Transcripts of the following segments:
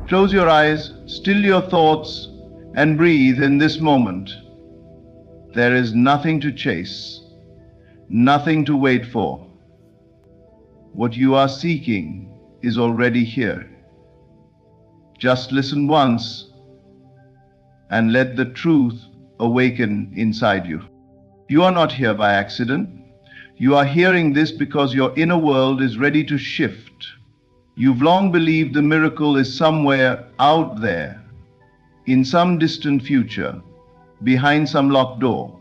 Close your eyes, still your thoughts, and breathe in this moment. There is nothing to chase, nothing to wait for. What you are seeking is already here. Just listen once and let the truth awaken inside you. You are not here by accident. You are hearing this because your inner world is ready to shift. You've long believed the miracle is somewhere out there, in some distant future, behind some locked door.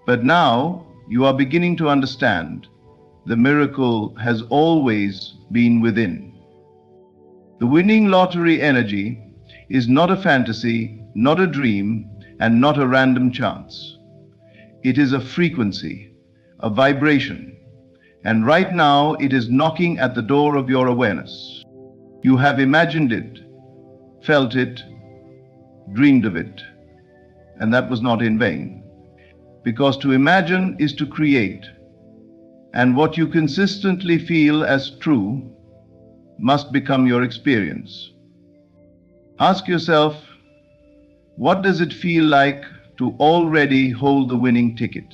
But now you are beginning to understand the miracle has always been within. The winning lottery energy is not a fantasy, not a dream, and not a random chance. It is a frequency, a vibration, and right now it is knocking at the door of your awareness. You have imagined it, felt it, dreamed of it, and that was not in vain. Because to imagine is to create, and what you consistently feel as true must become your experience. Ask yourself, what does it feel like to already hold the winning ticket?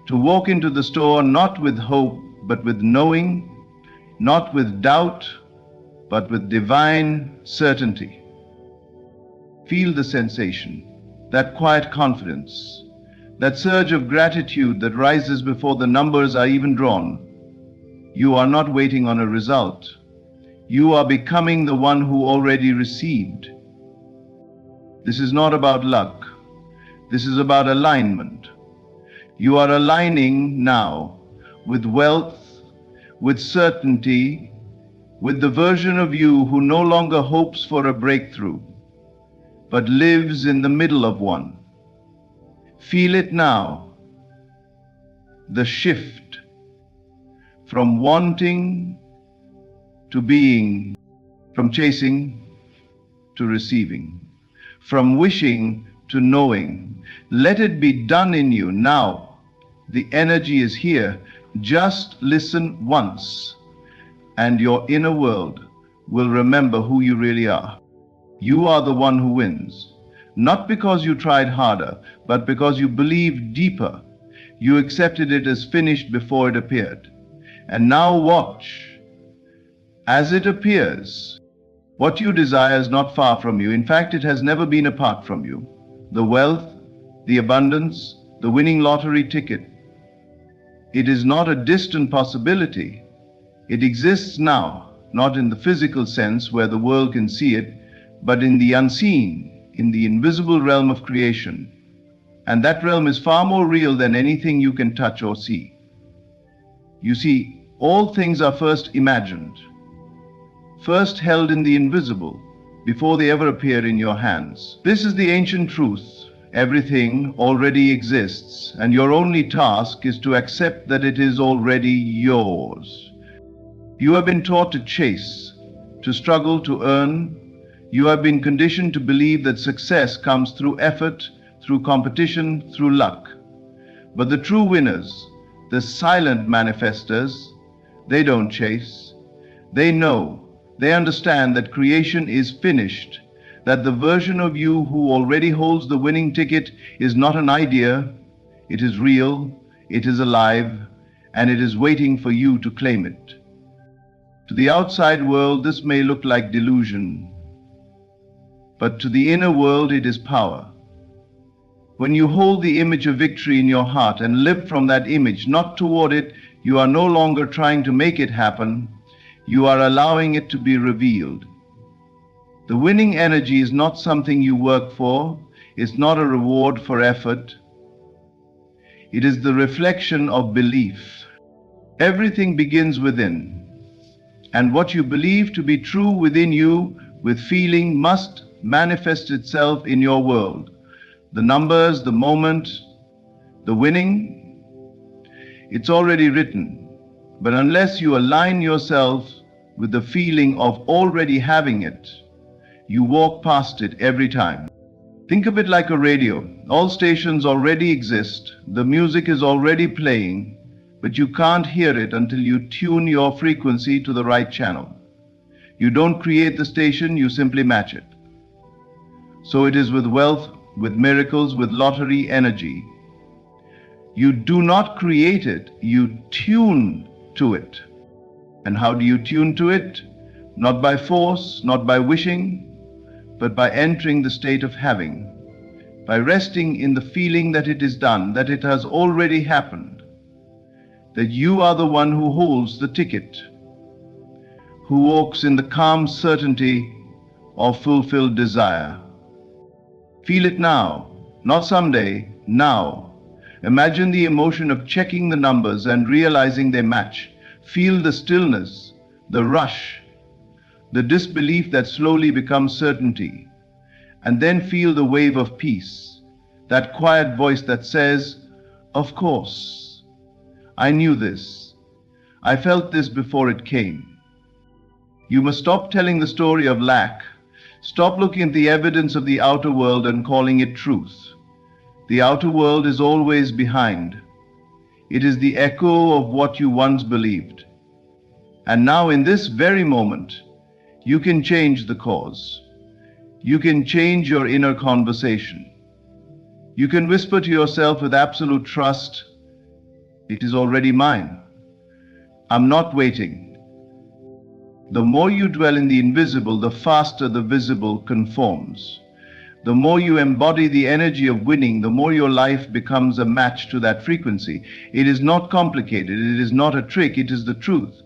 To walk into the store not with hope, but with knowing, not with doubt, but with divine certainty. Feel the sensation, that quiet confidence, that surge of gratitude that rises before the numbers are even drawn. You are not waiting on a result. You are becoming the one who already received. This is not about luck. This is about alignment. You are aligning now with wealth, with certainty, with the version of you who no longer hopes for a breakthrough, but lives in the middle of one. Feel it now, the shift from wanting to being, from chasing to receiving, from wishing to knowing. Let it be done in you now. The energy is here. Just listen once, and your inner world will remember who you really are. You are the one who wins. Not because you tried harder, but because you believed deeper. You accepted it as finished before it appeared. And now watch. As it appears, what you desire is not far from you. In fact, it has never been apart from you. The wealth, the abundance, the winning lottery ticket. It is not a distant possibility. It exists now, not in the physical sense where the world can see it, but in the unseen, in the invisible realm of creation. And that realm is far more real than anything you can touch or see. You see, all things are first imagined, first held in the invisible, before they ever appear in your hands. This is the ancient truth. Everything already exists, and your only task is to accept that it is already yours. You have been taught to chase, to struggle, to earn. You have been conditioned to believe that success comes through effort, through competition, through luck. But the true winners, the silent manifestors, they don't chase. They know, they understand that creation is finished, that the version of you who already holds the winning ticket is not an idea, it is real, it is alive, and it is waiting for you to claim it. To the outside world, this may look like delusion, but to the inner world, it is power. When you hold the image of victory in your heart and live from that image, not toward it, you are no longer trying to make it happen, you are allowing it to be revealed. The winning energy is not something you work for, it's not a reward for effort. It is the reflection of belief. Everything begins within, and what you believe to be true within you with feeling must manifest itself in your world. The numbers, the moment, the winning, it's already written. But unless you align yourself with the feeling of already having it, you walk past it every time. Think of it like a radio. All stations already exist. The music is already playing, but you can't hear it until you tune your frequency to the right channel. You don't create the station, you simply match it. So it is with wealth, with miracles, with lottery energy. You do not create it, you tune to it. And how do you tune to it? Not by force, not by wishing, but by entering the state of having, by resting in the feeling that it is done, that it has already happened, that you are the one who holds the ticket, who walks in the calm certainty of fulfilled desire. Feel it now, not someday, now. Imagine the emotion of checking the numbers and realizing they match. Feel the stillness, the rush, the disbelief that slowly becomes certainty. And then feel the wave of peace, that quiet voice that says, "Of course, I knew this. I felt this before it came." You must stop telling the story of lack. Stop looking at the evidence of the outer world and calling it truth. The outer world is always behind. It is the echo of what you once believed. And now, in this very moment, you can change the cause. You can change your inner conversation. You can whisper to yourself with absolute trust, "It is already mine. I'm not waiting." The more you dwell in the invisible, the faster the visible conforms. The more you embody the energy of winning, the more your life becomes a match to that frequency. It is not complicated. It is not a trick. It is the truth.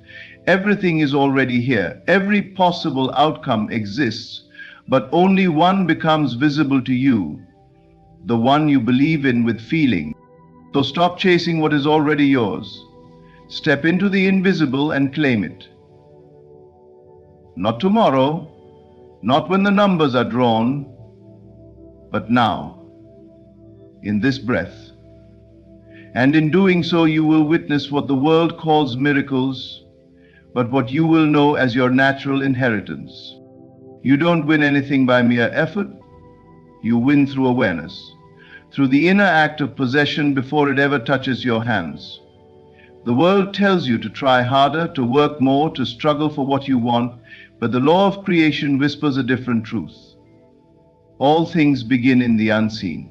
Everything is already here. Every possible outcome exists, but only one becomes visible to you, the one you believe in with feeling. So stop chasing what is already yours. Step into the invisible and claim it. Not tomorrow, not when the numbers are drawn, but now, in this breath. And in doing so, you will witness what the world calls miracles, but what you will know as your natural inheritance. You don't win anything by mere effort. You win through awareness, through the inner act of possession before it ever touches your hands. The world tells you to try harder, to work more, to struggle for what you want, but the law of creation whispers a different truth. All things begin in the unseen,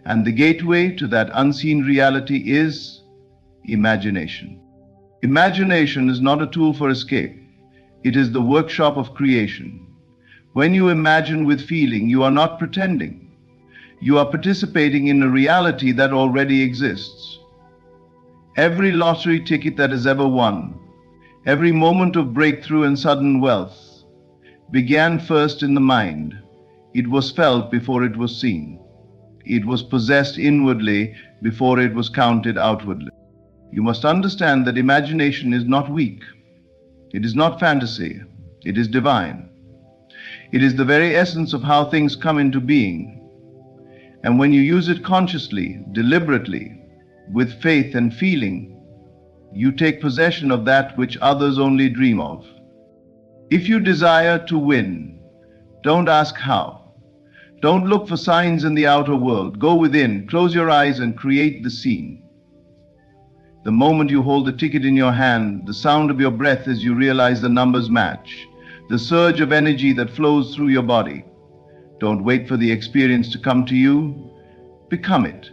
and the gateway to that unseen reality is imagination. Imagination is not a tool for escape. It is the workshop of creation. When you imagine with feeling, you are not pretending. You are participating in a reality that already exists. Every lottery ticket that is ever won, every moment of breakthrough and sudden wealth, began first in the mind. It was felt before it was seen. It was possessed inwardly before it was counted outwardly. You must understand that imagination is not weak. It is not fantasy. It is divine. It is the very essence of how things come into being. And when you use it consciously, deliberately, with faith and feeling, you take possession of that which others only dream of. If you desire to win, don't ask how. Don't look for signs in the outer world. Go within, close your eyes and create the scene. The moment you hold the ticket in your hand, the sound of your breath as you realize the numbers match, the surge of energy that flows through your body. Don't wait for the experience to come to you. Become it.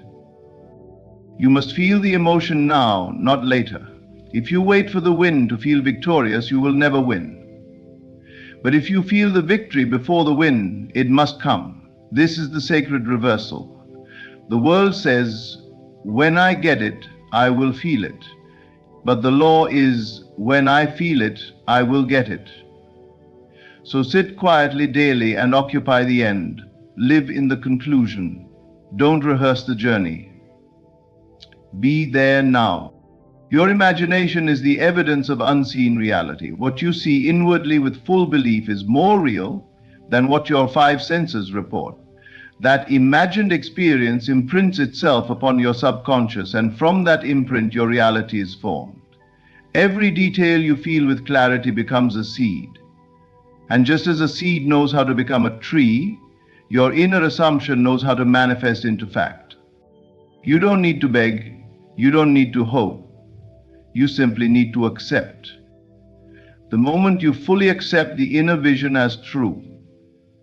You must feel the emotion now, not later. If you wait for the win to feel victorious, you will never win. But if you feel the victory before the win, it must come. This is the sacred reversal. The world says, when I get it, I will feel it. But the law is, when I feel it, I will get it. So sit quietly daily and occupy the end. Live in the conclusion. Don't rehearse the journey. Be there now. Your imagination is the evidence of unseen reality. What you see inwardly with full belief is more real than what your five senses report. That imagined experience imprints itself upon your subconscious, and from that imprint your reality is formed. Every detail you feel with clarity becomes a seed. And just as a seed knows how to become a tree, your inner assumption knows how to manifest into fact. You don't need to beg. You don't need to hope. You simply need to accept. The moment you fully accept the inner vision as true,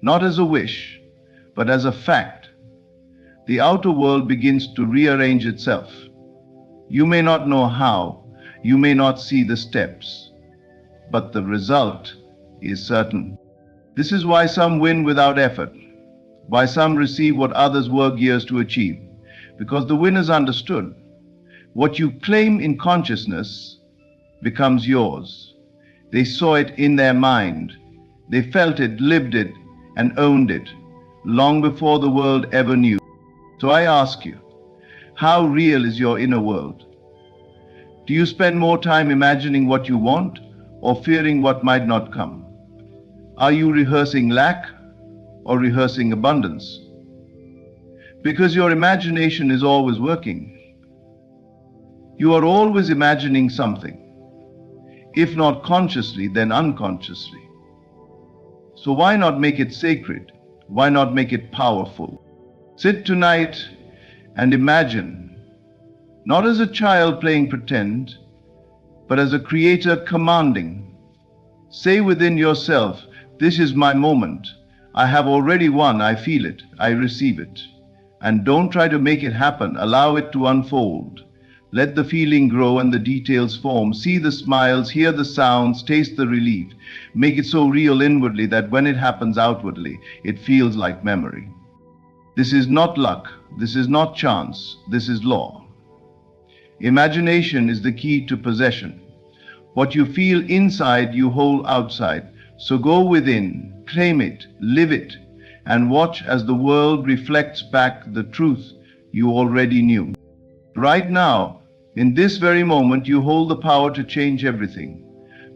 not as a wish, but as a fact, the outer world begins to rearrange itself. You may not know how, you may not see the steps, but the result is certain. This is why some win without effort, why some receive what others work years to achieve, because the winners understood. What you claim in consciousness becomes yours. They saw it in their mind. They felt it, lived it, and owned it, long before the world ever knew. So I ask you, how real is your inner world? Do you spend more time imagining what you want or fearing what might not come? Are you rehearsing lack or rehearsing abundance? Because your imagination is always working. You are always imagining something. If not consciously, then unconsciously. So why not make it sacred? Why not make it powerful? Sit tonight and imagine, not as a child playing pretend, but as a creator commanding. Say within yourself, this is my moment. I have already won. I feel it. I receive it. And don't try to make it happen. Allow it to unfold. Let the feeling grow and the details form. See the smiles, hear the sounds, taste the relief. Make it so real inwardly that when it happens outwardly, it feels like memory. This is not luck. This is not chance. This is law. Imagination is the key to possession. What you feel inside, you hold outside. So go within, claim it, live it, and watch as the world reflects back the truth you already knew. Right now, in this very moment, you hold the power to change everything.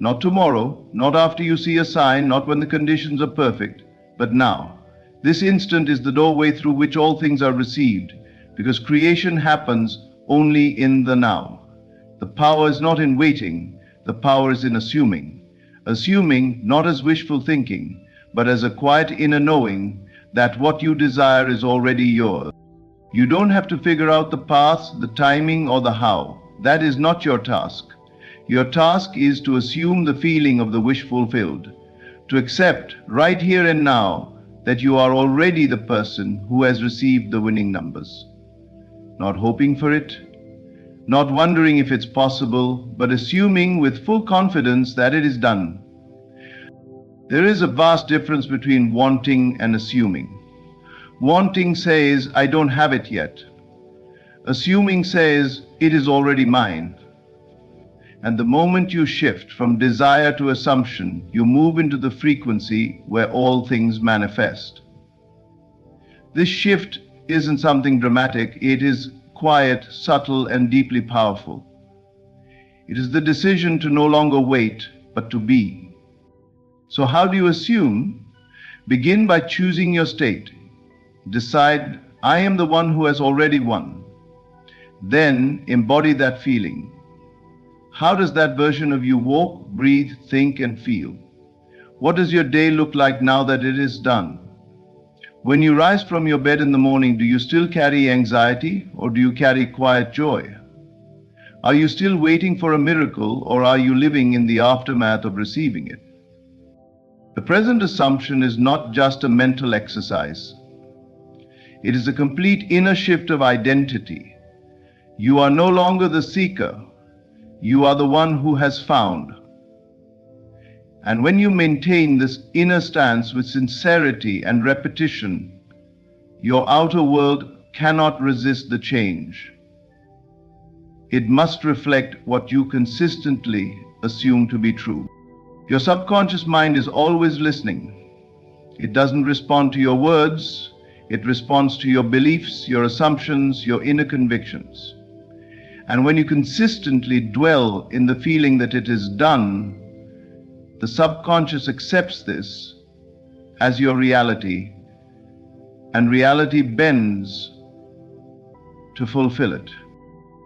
Not tomorrow, not after you see a sign, not when the conditions are perfect, but now. This instant is the doorway through which all things are received, because creation happens only in the now. The power is not in waiting, the power is in assuming. Assuming not as wishful thinking, but as a quiet inner knowing that what you desire is already yours. You don't have to figure out the path, the timing, or the how. That is not your task. Your task is to assume the feeling of the wish fulfilled, to accept right here and now that you are already the person who has received the winning numbers. Not hoping for it, not wondering if it's possible, but assuming with full confidence that it is done. There is a vast difference between wanting and assuming. Wanting says, I don't have it yet. Assuming says, it is already mine. And the moment you shift from desire to assumption, you move into the frequency where all things manifest. This shift isn't something dramatic. It is quiet, subtle, and deeply powerful. It is the decision to no longer wait, but to be. So how do you assume? Begin by choosing your state. Decide, I am the one who has already won. Then embody that feeling. How does that version of you walk, breathe, think, and feel? What does your day look like now that it is done? When you rise from your bed in the morning, do you still carry anxiety or do you carry quiet joy? Are you still waiting for a miracle or are you living in the aftermath of receiving it? The present assumption is not just a mental exercise. It is a complete inner shift of identity. You are no longer the seeker. You are the one who has found. And when you maintain this inner stance with sincerity and repetition, your outer world cannot resist the change. It must reflect what you consistently assume to be true. Your subconscious mind is always listening. It doesn't respond to your words. It responds to your beliefs, your assumptions, your inner convictions. And when you consistently dwell in the feeling that it is done, the subconscious accepts this as your reality, and reality bends to fulfill it.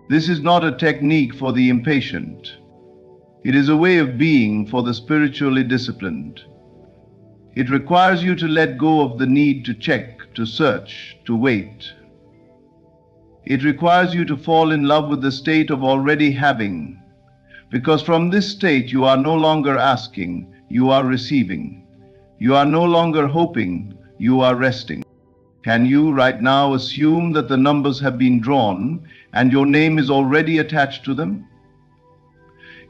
This is not a technique for the impatient. It is a way of being for the spiritually disciplined. It requires you to let go of the need to check, to search, to wait. It requires you to fall in love with the state of already having, Because from this state you are no longer asking, you are receiving. You are no longer hoping, you are resting. Can you right now assume that the numbers have been drawn and your name is already attached to them?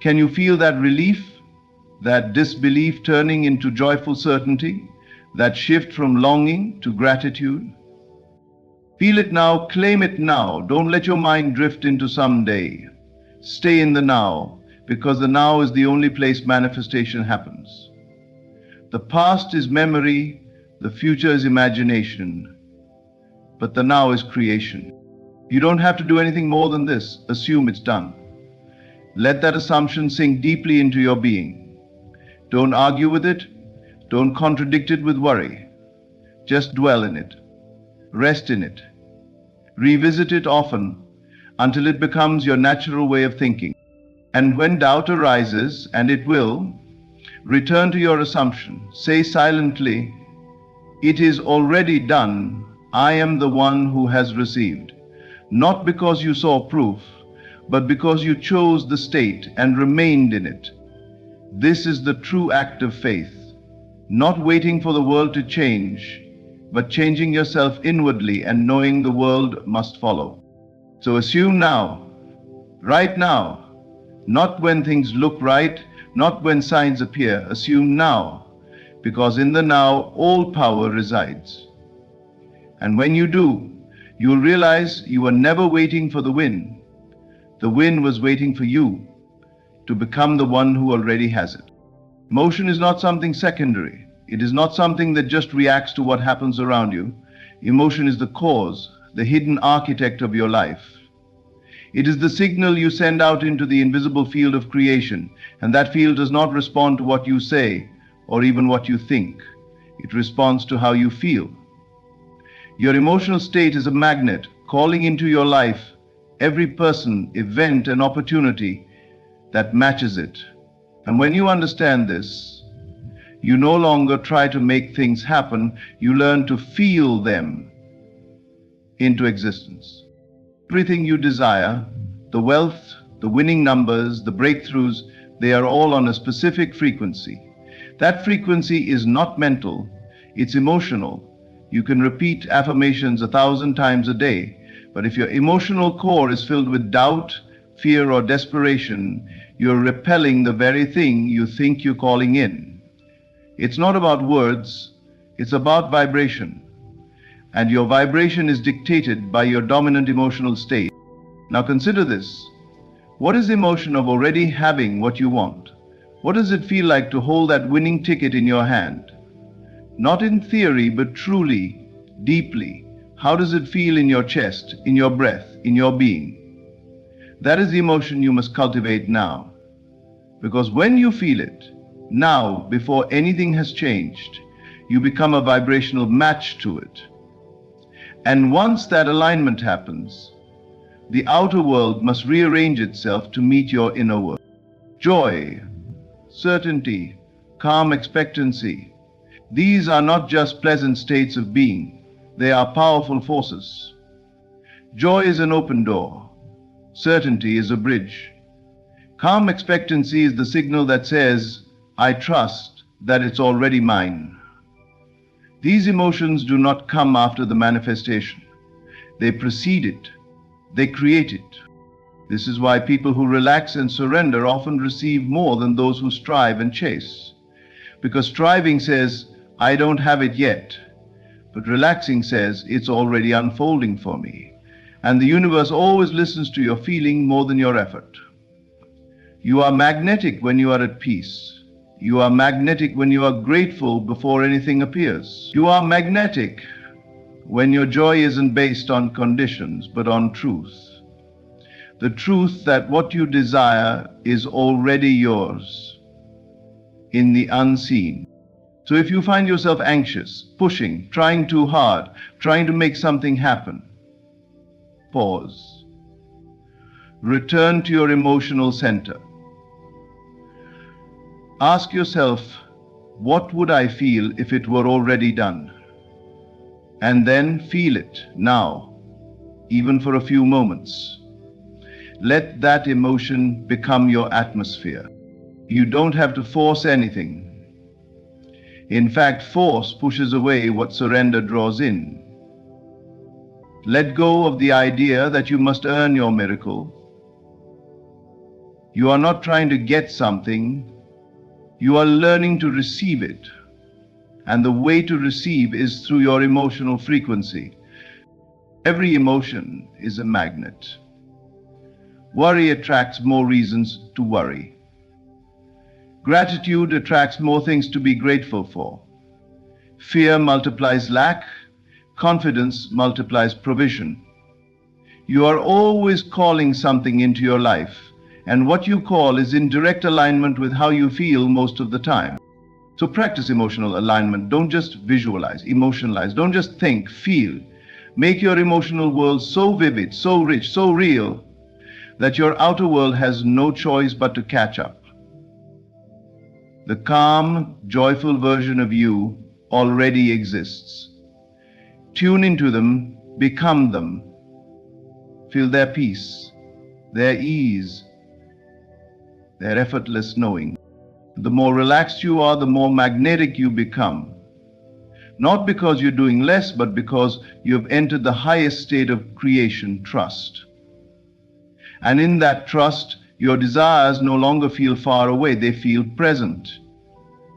Can you feel that relief, that disbelief turning into joyful certainty, that shift from longing to gratitude? Feel it now, claim it now. Don't let your mind drift into someday. Stay in the now, because the now is the only place manifestation happens. The past is memory, the future is imagination, but the now is creation. You don't have to do anything more than this. Assume it's done. Let that assumption sink deeply into your being. Don't argue with it. Don't contradict it with worry. Just dwell in it. Rest in it. Revisit it often until it becomes your natural way of thinking. And when doubt arises, and it will, return to your assumption. Say silently, "It is already done. I am the one who has received." Not because you saw proof, but because you chose the state and remained in it. This is the true act of faith, not waiting for the world to change, but changing yourself inwardly and knowing the world must follow. So assume now, right now, not when things look right, not when signs appear. Assume now, because in the now all power resides. And when you do, you'll realize you were never waiting for the win. The win was waiting for you to become the one who already has it. Emotion is not something secondary. It is not something that just reacts to what happens around you. Emotion is the cause, the hidden architect of your life. It is the signal you send out into the invisible field of creation, and that field does not respond to what you say or even what you think. It responds to how you feel. Your emotional state is a magnet calling into your life every person, event, and opportunity that matches it. And when you understand this, you no longer try to make things happen, you learn to feel them into existence. Everything you desire, the wealth, the winning numbers, the breakthroughs, they are all on a specific frequency. That frequency is not mental, it's emotional. You can repeat affirmations 1,000 times a day, but if your emotional core is filled with doubt, fear, or desperation, you're repelling the very thing you think you're calling in. It's not about words, it's about vibration. And your vibration is dictated by your dominant emotional state. Now consider this. What is the emotion of already having what you want? What does it feel like to hold that winning ticket in your hand? Not in theory, but truly, deeply. How does it feel in your chest, in your breath, in your being? That is the emotion you must cultivate now. Because when you feel it, now, before anything has changed, you become a vibrational match to it. And once that alignment happens, the outer world must rearrange itself to meet your inner world. Joy, certainty, calm expectancy, these are not just pleasant states of being. They are powerful forces. Joy is an open door. Certainty is a bridge. Calm expectancy is the signal that says, I trust that it's already mine. These emotions do not come after the manifestation. They precede it. They create it. This is why people who relax and surrender often receive more than those who strive and chase. Because striving says, I don't have it yet. But relaxing says, it's already unfolding for me. And the universe always listens to your feeling more than your effort. You are magnetic when you are at peace. You are magnetic when you are grateful before anything appears. You are magnetic when your joy isn't based on conditions, but on truth. The truth that what you desire is already yours in the unseen. So if you find yourself anxious, pushing, trying too hard, trying to make something happen, pause. Return to your emotional center. Ask yourself, what would I feel if it were already done? And then feel it now, even for a few moments. Let that emotion become your atmosphere. You don't have to force anything. In fact, force pushes away what surrender draws in. Let go of the idea that you must earn your miracle. You are not trying to get something, you are learning to receive it. And the way to receive is through your emotional frequency. Every emotion is a magnet. Worry attracts more reasons to worry. Gratitude attracts more things to be grateful for. Fear multiplies lack. Confidence multiplies provision. You are always calling something into your life, and what you call is in direct alignment with how you feel most of the time. So practice emotional alignment. Don't just visualize, emotionalize. Don't just think, feel. Make your emotional world so vivid, so rich, so real that your outer world has no choice but to catch up. The calm, joyful version of you already exists. Tune into them, become them. Feel their peace, their ease, their effortless knowing. The more relaxed you are, the more magnetic you become. Not because you're doing less, but because you have entered the highest state of creation, trust. And in that trust, your desires no longer feel far away, they feel present.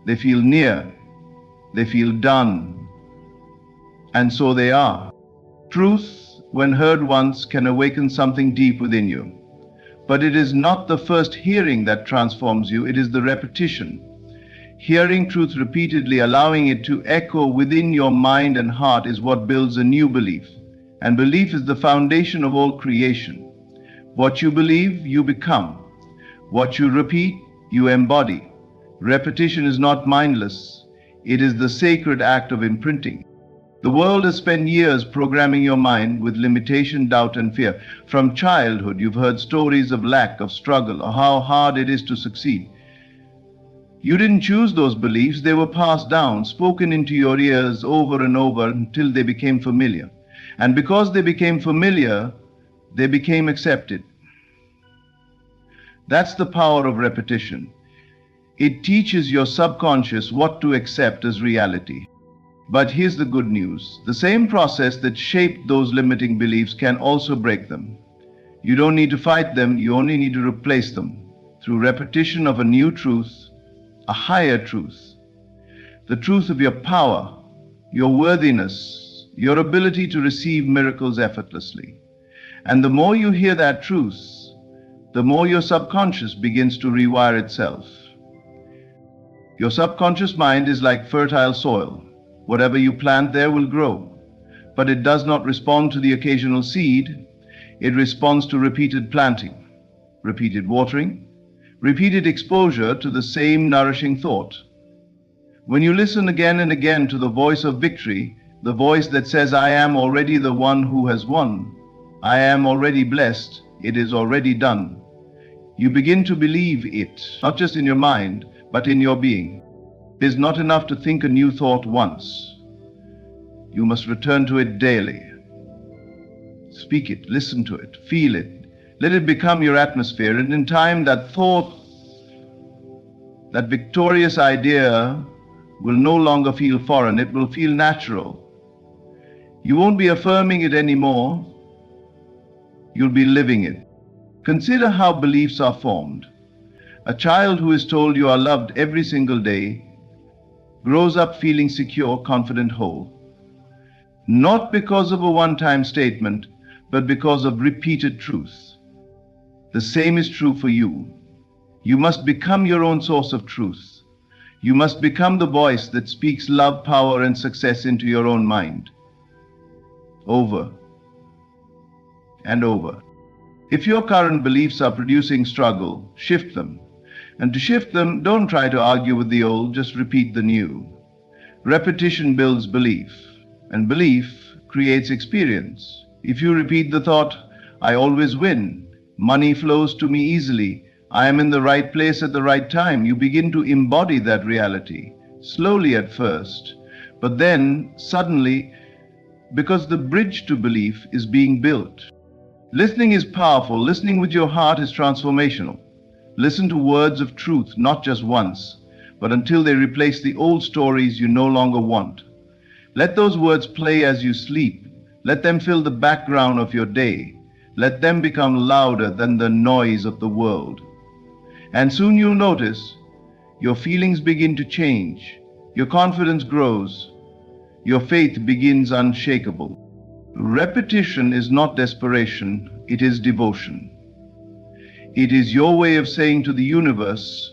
They feel near. They feel done. And so they are. Truth, when heard once, can awaken something deep within you. But it is not the first hearing that transforms you, it is the repetition. Hearing truth repeatedly, allowing it to echo within your mind and heart is what builds a new belief. And belief is the foundation of all creation. What you believe, you become. What you repeat, you embody. Repetition is not mindless. It is the sacred act of imprinting. The world has spent years programming your mind with limitation, doubt, and fear. From childhood, you've heard stories of lack, of struggle, or how hard it is to succeed. You didn't choose those beliefs, they were passed down, spoken into your ears over and over until they became familiar. And because they became familiar, they became accepted. That's the power of repetition. It teaches your subconscious what to accept as reality. But here's the good news. The same process that shaped those limiting beliefs can also break them. You don't need to fight them, you only need to replace them through repetition of a new truth, a higher truth, the truth of your power, your worthiness, your ability to receive miracles effortlessly. And the more you hear that truth, the more your subconscious begins to rewire itself. Your subconscious mind is like fertile soil. Whatever you plant there will grow, but it does not respond to the occasional seed. It responds to repeated planting, repeated watering, repeated exposure to the same nourishing thought. When you listen again and again to the voice of victory, the voice that says, I am already the one who has won, I am already blessed, it is already done, you begin to believe it, not just in your mind, but in your being. It is not enough to think a new thought once. You must return to it daily. Speak it, listen to it, feel it. Let it become your atmosphere, and in time that thought, that victorious idea will no longer feel foreign, it will feel natural. You won't be affirming it anymore, you'll be living it. Consider how beliefs are formed. A child who is told you are loved every single day grows up feeling secure, confident, whole. Not because of a one-time statement, but because of repeated truth. The same is true for you. You must become your own source of truth. You must become the voice that speaks love, power, and success into your own mind. Over and over. If your current beliefs are producing struggle, shift them. And to shift them, don't try to argue with the old, just repeat the new. Repetition builds belief, and belief creates experience. If you repeat the thought, I always win, money flows to me easily, I am in the right place at the right time, you begin to embody that reality, slowly at first, but then suddenly, because the bridge to belief is being built. Listening is powerful. Listening with your heart is transformational. Listen to words of truth, not just once, but until they replace the old stories you no longer want. Let those words play as you sleep. Let them fill the background of your day. Let them become louder than the noise of the world. And soon you'll notice your feelings begin to change. Your confidence grows. Your faith begins unshakable. Repetition is not desperation, it is devotion. It is your way of saying to the universe,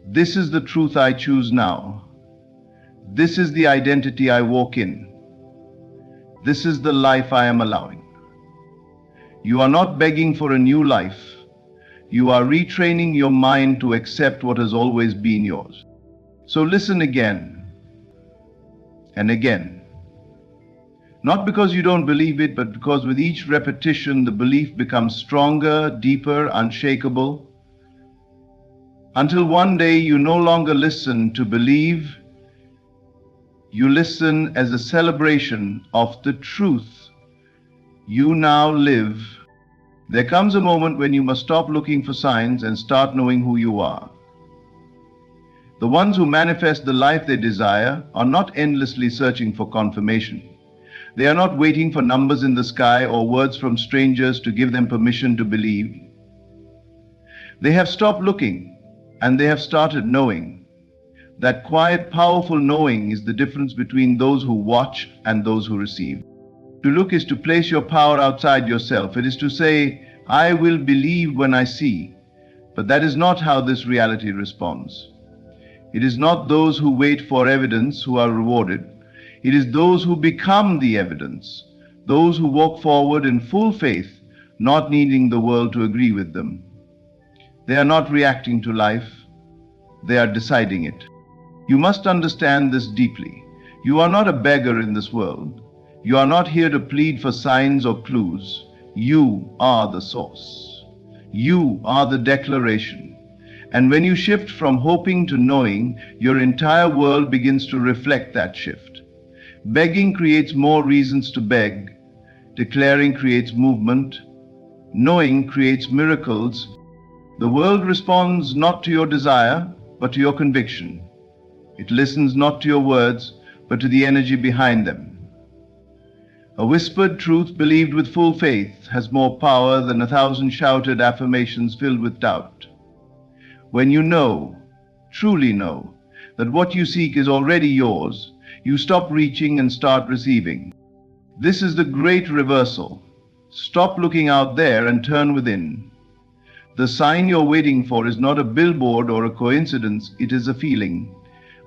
this is the truth I choose now. This is the identity I walk in. This is the life I am allowing. You are not begging for a new life. You are retraining your mind to accept what has always been yours. So listen again and again. Not because you don't believe it, but because with each repetition, the belief becomes stronger, deeper, unshakable, until one day you no longer listen to believe, you listen as a celebration of the truth you now live. There comes a moment when you must stop looking for signs and start knowing who you are. The ones who manifest the life they desire are not endlessly searching for confirmation. They are not waiting for numbers in the sky or words from strangers to give them permission to believe. They have stopped looking and they have started knowing. That quiet, powerful knowing is the difference between those who watch and those who receive. To look is to place your power outside yourself. It is to say, I will believe when I see. But that is not how this reality responds. It is not those who wait for evidence who are rewarded. It is those who become the evidence, those who walk forward in full faith, not needing the world to agree with them. They are not reacting to life, they are deciding it. You must understand this deeply. You are not a beggar in this world. You are not here to plead for signs or clues. You are the source. You are the declaration. And when you shift from hoping to knowing, your entire world begins to reflect that shift. Begging creates more reasons to beg. Declaring creates movement. Knowing creates miracles. The world responds not to your desire, but to your conviction. It listens not to your words, but to the energy behind them. A whispered truth believed with full faith has more power than 1,000 shouted affirmations filled with doubt. When you know, truly know, that what you seek is already yours, you stop reaching and start receiving. This is the great reversal. Stop looking out there and turn within. The sign you're waiting for is not a billboard or a coincidence, it is a feeling,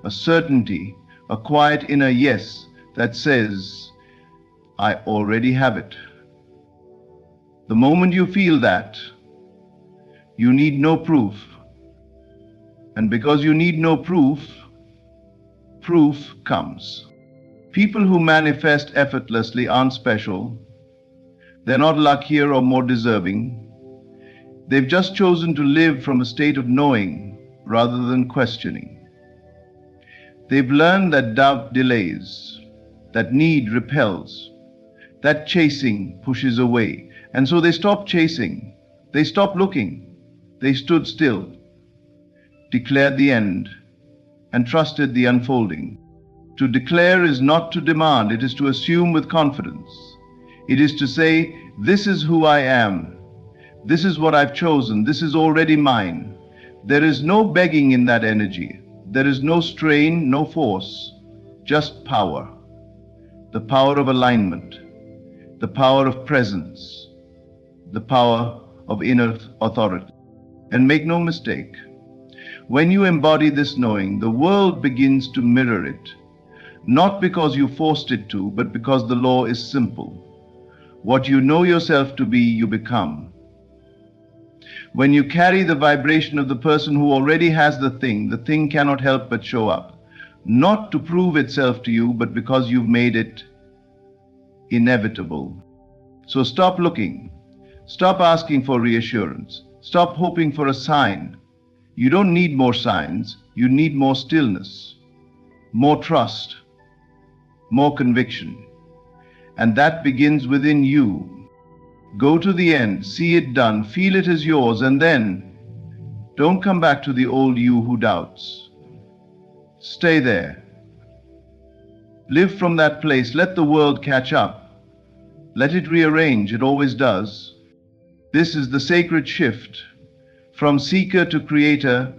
a certainty, a quiet inner yes that says, I already have it. The moment you feel that, you need no proof. And because you need no proof, proof comes. People who manifest effortlessly aren't special. They're not luckier or more deserving. They've just chosen to live from a state of knowing rather than questioning. They've learned that doubt delays, that need repels, that chasing pushes away. And so they stopped chasing. They stopped looking. They stood still, declared the end, and trusted the unfolding. To declare is not to demand, it is to assume with confidence. It is to say, this is who I am. This is what I've chosen. This is already mine. There is no begging in that energy. There is no strain, no force, just power. The power of alignment, the power of presence, the power of inner authority. And make no mistake, when you embody this knowing, the world begins to mirror it, not because you forced it to, but because the law is simple. What you know yourself to be, you become. When you carry the vibration of the person who already has the thing cannot help but show up, not to prove itself to you, but because you've made it inevitable. So stop looking. Stop asking for reassurance. Stop hoping for a sign. You don't need more signs. You need more stillness, more trust, more conviction. And that begins within you. Go to the end, see it done, feel it is yours, and then don't come back to the old you who doubts. Stay there. Live from that place. Let the world catch up. Let it rearrange. It always does. This is the sacred shift. From seeker to creator,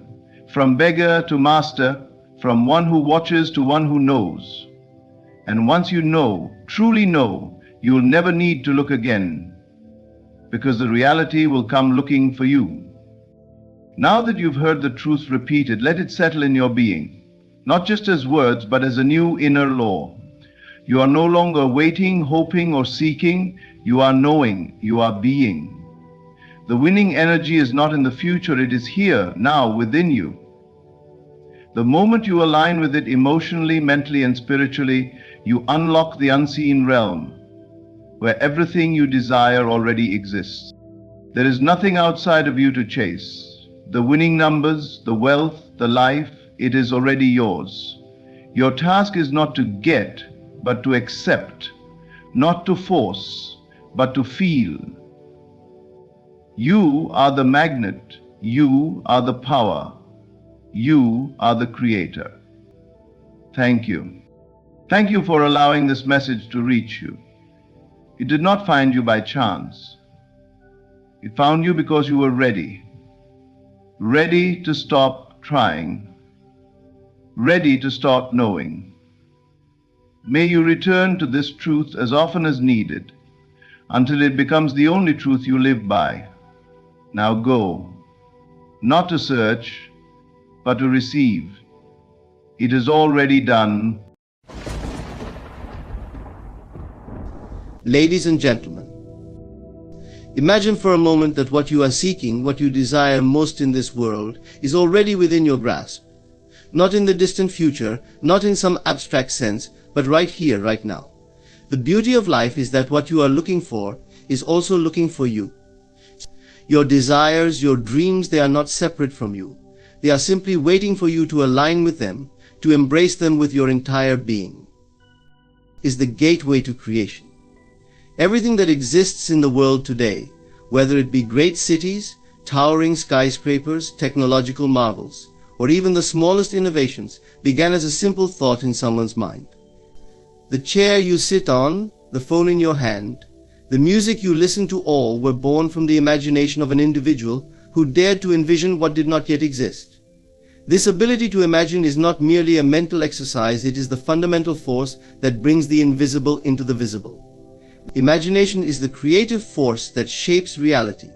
from beggar to master, from one who watches to one who knows. And once you know, truly know, you will never need to look again, because the reality will come looking for you. Now that you've heard the truth repeated, let it settle in your being, not just as words, but as a new inner law. You are no longer waiting, hoping, or seeking. You are knowing. You are being. The winning energy is not in the future, it is here, now, within you. The moment you align with it emotionally, mentally, and spiritually, you unlock the unseen realm, where everything you desire already exists. There is nothing outside of you to chase. The winning numbers, the wealth, the life, it is already yours. Your task is not to get, but to accept, not to force, but to feel. You are the magnet. You are the power. You are the creator. Thank you. Thank you for allowing this message to reach you. It did not find you by chance. It found you because you were ready. Ready to stop trying. Ready to start knowing. May you return to this truth as often as needed, until it becomes the only truth you live by. Now go, not to search, but to receive. It is already done. Ladies and gentlemen, imagine for a moment that what you are seeking, what you desire most in this world, is already within your grasp. Not in the distant future, not in some abstract sense, but right here, right now. The beauty of life is that what you are looking for is also looking for you. Your desires, your dreams, they are not separate from you. They are simply waiting for you to align with them, to embrace them with your entire being. Is the gateway to creation. Everything that exists in the world today, whether it be great cities, towering skyscrapers, technological marvels, or even the smallest innovations, began as a simple thought in someone's mind. The chair you sit on, the phone in your hand, the music you listen to, all were born from the imagination of an individual who dared to envision what did not yet exist. This ability to imagine is not merely a mental exercise, it is the fundamental force that brings the invisible into the visible. Imagination is the creative force that shapes reality.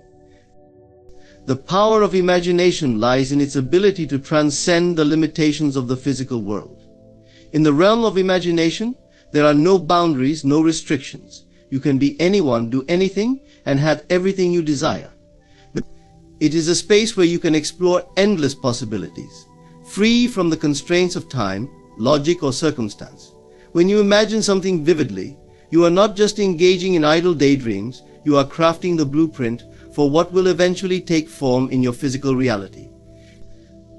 The power of imagination lies in its ability to transcend the limitations of the physical world. In the realm of imagination, there are no boundaries, no restrictions. You can be anyone, do anything, and have everything you desire. It is a space where you can explore endless possibilities, free from the constraints of time, logic, or circumstance. When you imagine something vividly, you are not just engaging in idle daydreams, you are crafting the blueprint for what will eventually take form in your physical reality.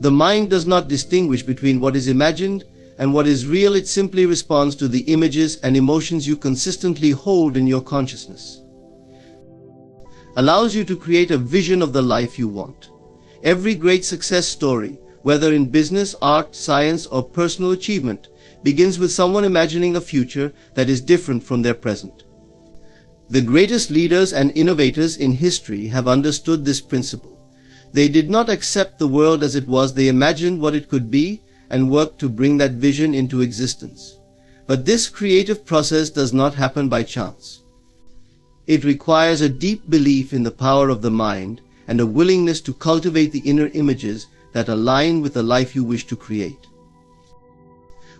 The mind does not distinguish between what is imagined and what is real. It simply responds to the images and emotions you consistently hold in your consciousness. Allows you to create a vision of the life you want. Every great success story, whether in business, art, science, or personal achievement, begins with someone imagining a future that is different from their present. The greatest leaders and innovators in history have understood this principle. They did not accept the world as it was, they imagined what it could be and worked to bring that vision into existence. But this creative process does not happen by chance. It requires a deep belief in the power of the mind and a willingness to cultivate the inner images that align with the life you wish to create.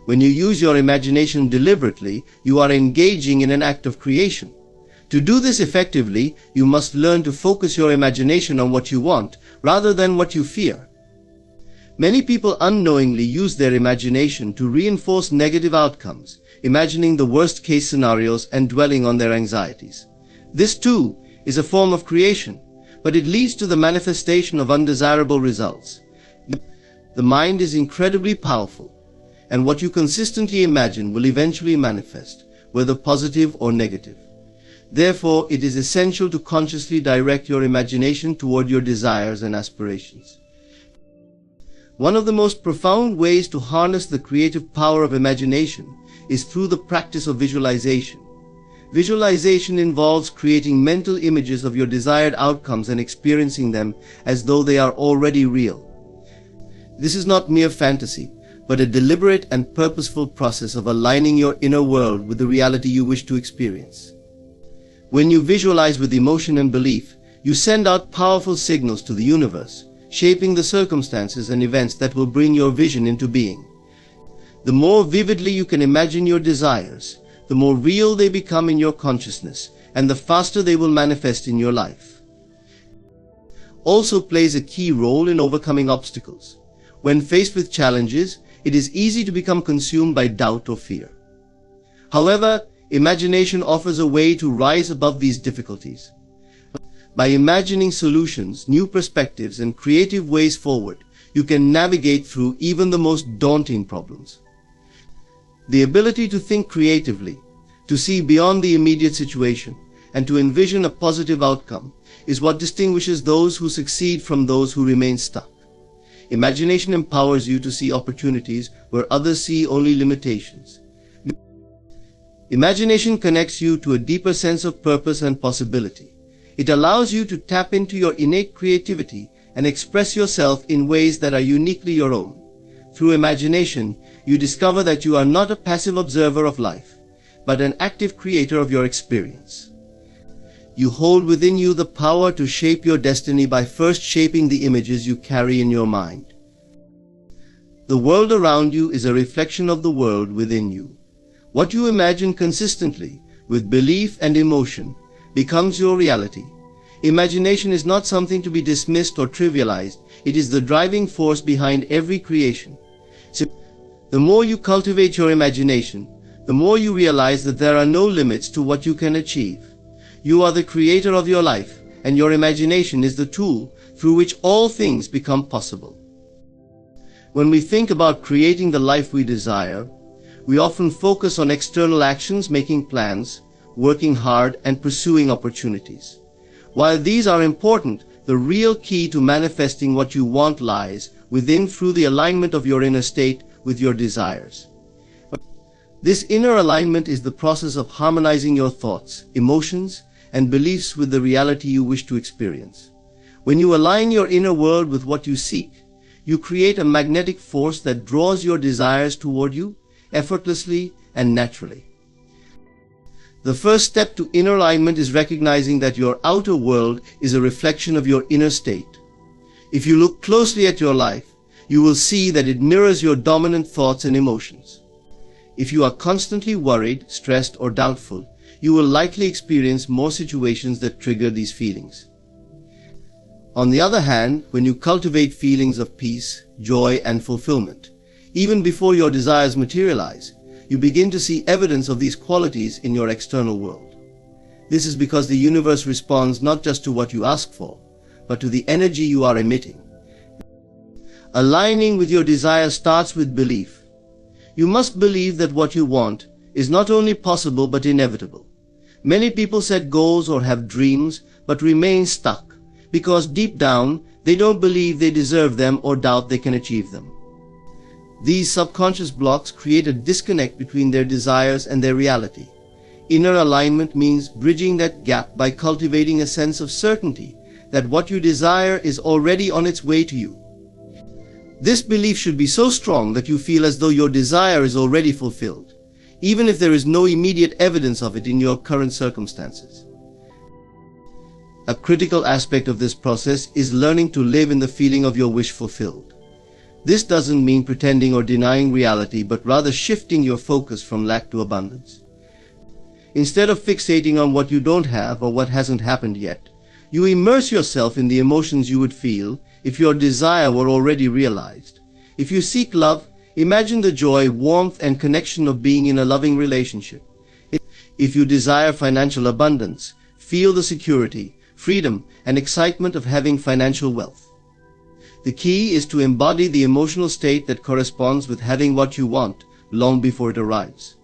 When you use your imagination deliberately, you are engaging in an act of creation. To do this effectively, you must learn to focus your imagination on what you want rather than what you fear. Many people unknowingly use their imagination to reinforce negative outcomes, imagining the worst-case scenarios and dwelling on their anxieties. This too is a form of creation, but it leads to the manifestation of undesirable results. The mind is incredibly powerful, and what you consistently imagine will eventually manifest, whether positive or negative. Therefore, it is essential to consciously direct your imagination toward your desires and aspirations. One of the most profound ways to harness the creative power of imagination is through the practice of visualization. Visualization involves creating mental images of your desired outcomes and experiencing them as though they are already real. This is not mere fantasy, but a deliberate and purposeful process of aligning your inner world with the reality you wish to experience. When you visualize with emotion and belief, you send out powerful signals to the universe, shaping the circumstances and events that will bring your vision into being. The more vividly you can imagine your desires, the more real they become in your consciousness, and the faster they will manifest in your life. Also plays a key role in overcoming obstacles. When faced with challenges, it is easy to become consumed by doubt or fear. However, imagination offers a way to rise above these difficulties. By imagining solutions, new perspectives, and creative ways forward, you can navigate through even the most daunting problems. The ability to think creatively, to see beyond the immediate situation, and to envision a positive outcome is what distinguishes those who succeed from those who remain stuck. Imagination empowers you to see opportunities where others see only limitations. Imagination connects you to a deeper sense of purpose and possibility. It allows you to tap into your innate creativity and express yourself in ways that are uniquely your own. Through imagination, you discover that you are not a passive observer of life, but an active creator of your experience. You hold within you the power to shape your destiny by first shaping the images you carry in your mind. The world around you is a reflection of the world within you. What you imagine consistently, with belief and emotion, becomes your reality. Imagination is not something to be dismissed or trivialized. It is the driving force behind every creation. So, the more you cultivate your imagination, the more you realize that there are no limits to what you can achieve. You are the creator of your life, and your imagination is the tool through which all things become possible. When we think about creating the life we desire, we often focus on external actions, making plans, working hard, and pursuing opportunities. While these are important, the real key to manifesting what you want lies within through the alignment of your inner state with your desires. This inner alignment is the process of harmonizing your thoughts, emotions, and beliefs with the reality you wish to experience. When you align your inner world with what you seek, you create a magnetic force that draws your desires toward you effortlessly and naturally. The first step to inner alignment is recognizing that your outer world is a reflection of your inner state. If you look closely at your life, you will see that it mirrors your dominant thoughts and emotions. If you are constantly worried, stressed, or doubtful, you will likely experience more situations that trigger these feelings. On the other hand, when you cultivate feelings of peace, joy, and fulfillment, even before your desires materialize, you begin to see evidence of these qualities in your external world. This is because the universe responds not just to what you ask for, but to the energy you are emitting. Aligning with your desire starts with belief. You must believe that what you want is not only possible but inevitable. Many people set goals or have dreams but remain stuck because deep down they don't believe they deserve them or doubt they can achieve them. These subconscious blocks create a disconnect between their desires and their reality. Inner alignment means bridging that gap by cultivating a sense of certainty that what you desire is already on its way to you. This belief should be so strong that you feel as though your desire is already fulfilled, even if there is no immediate evidence of it in your current circumstances. A critical aspect of this process is learning to live in the feeling of your wish fulfilled. This doesn't mean pretending or denying reality, but rather shifting your focus from lack to abundance. Instead of fixating on what you don't have or what hasn't happened yet, you immerse yourself in the emotions you would feel if your desire were already realized. If you seek love, imagine the joy, warmth, and connection of being in a loving relationship. If you desire financial abundance, feel the security, freedom, and excitement of having financial wealth. The key is to embody the emotional state that corresponds with having what you want long before it arrives.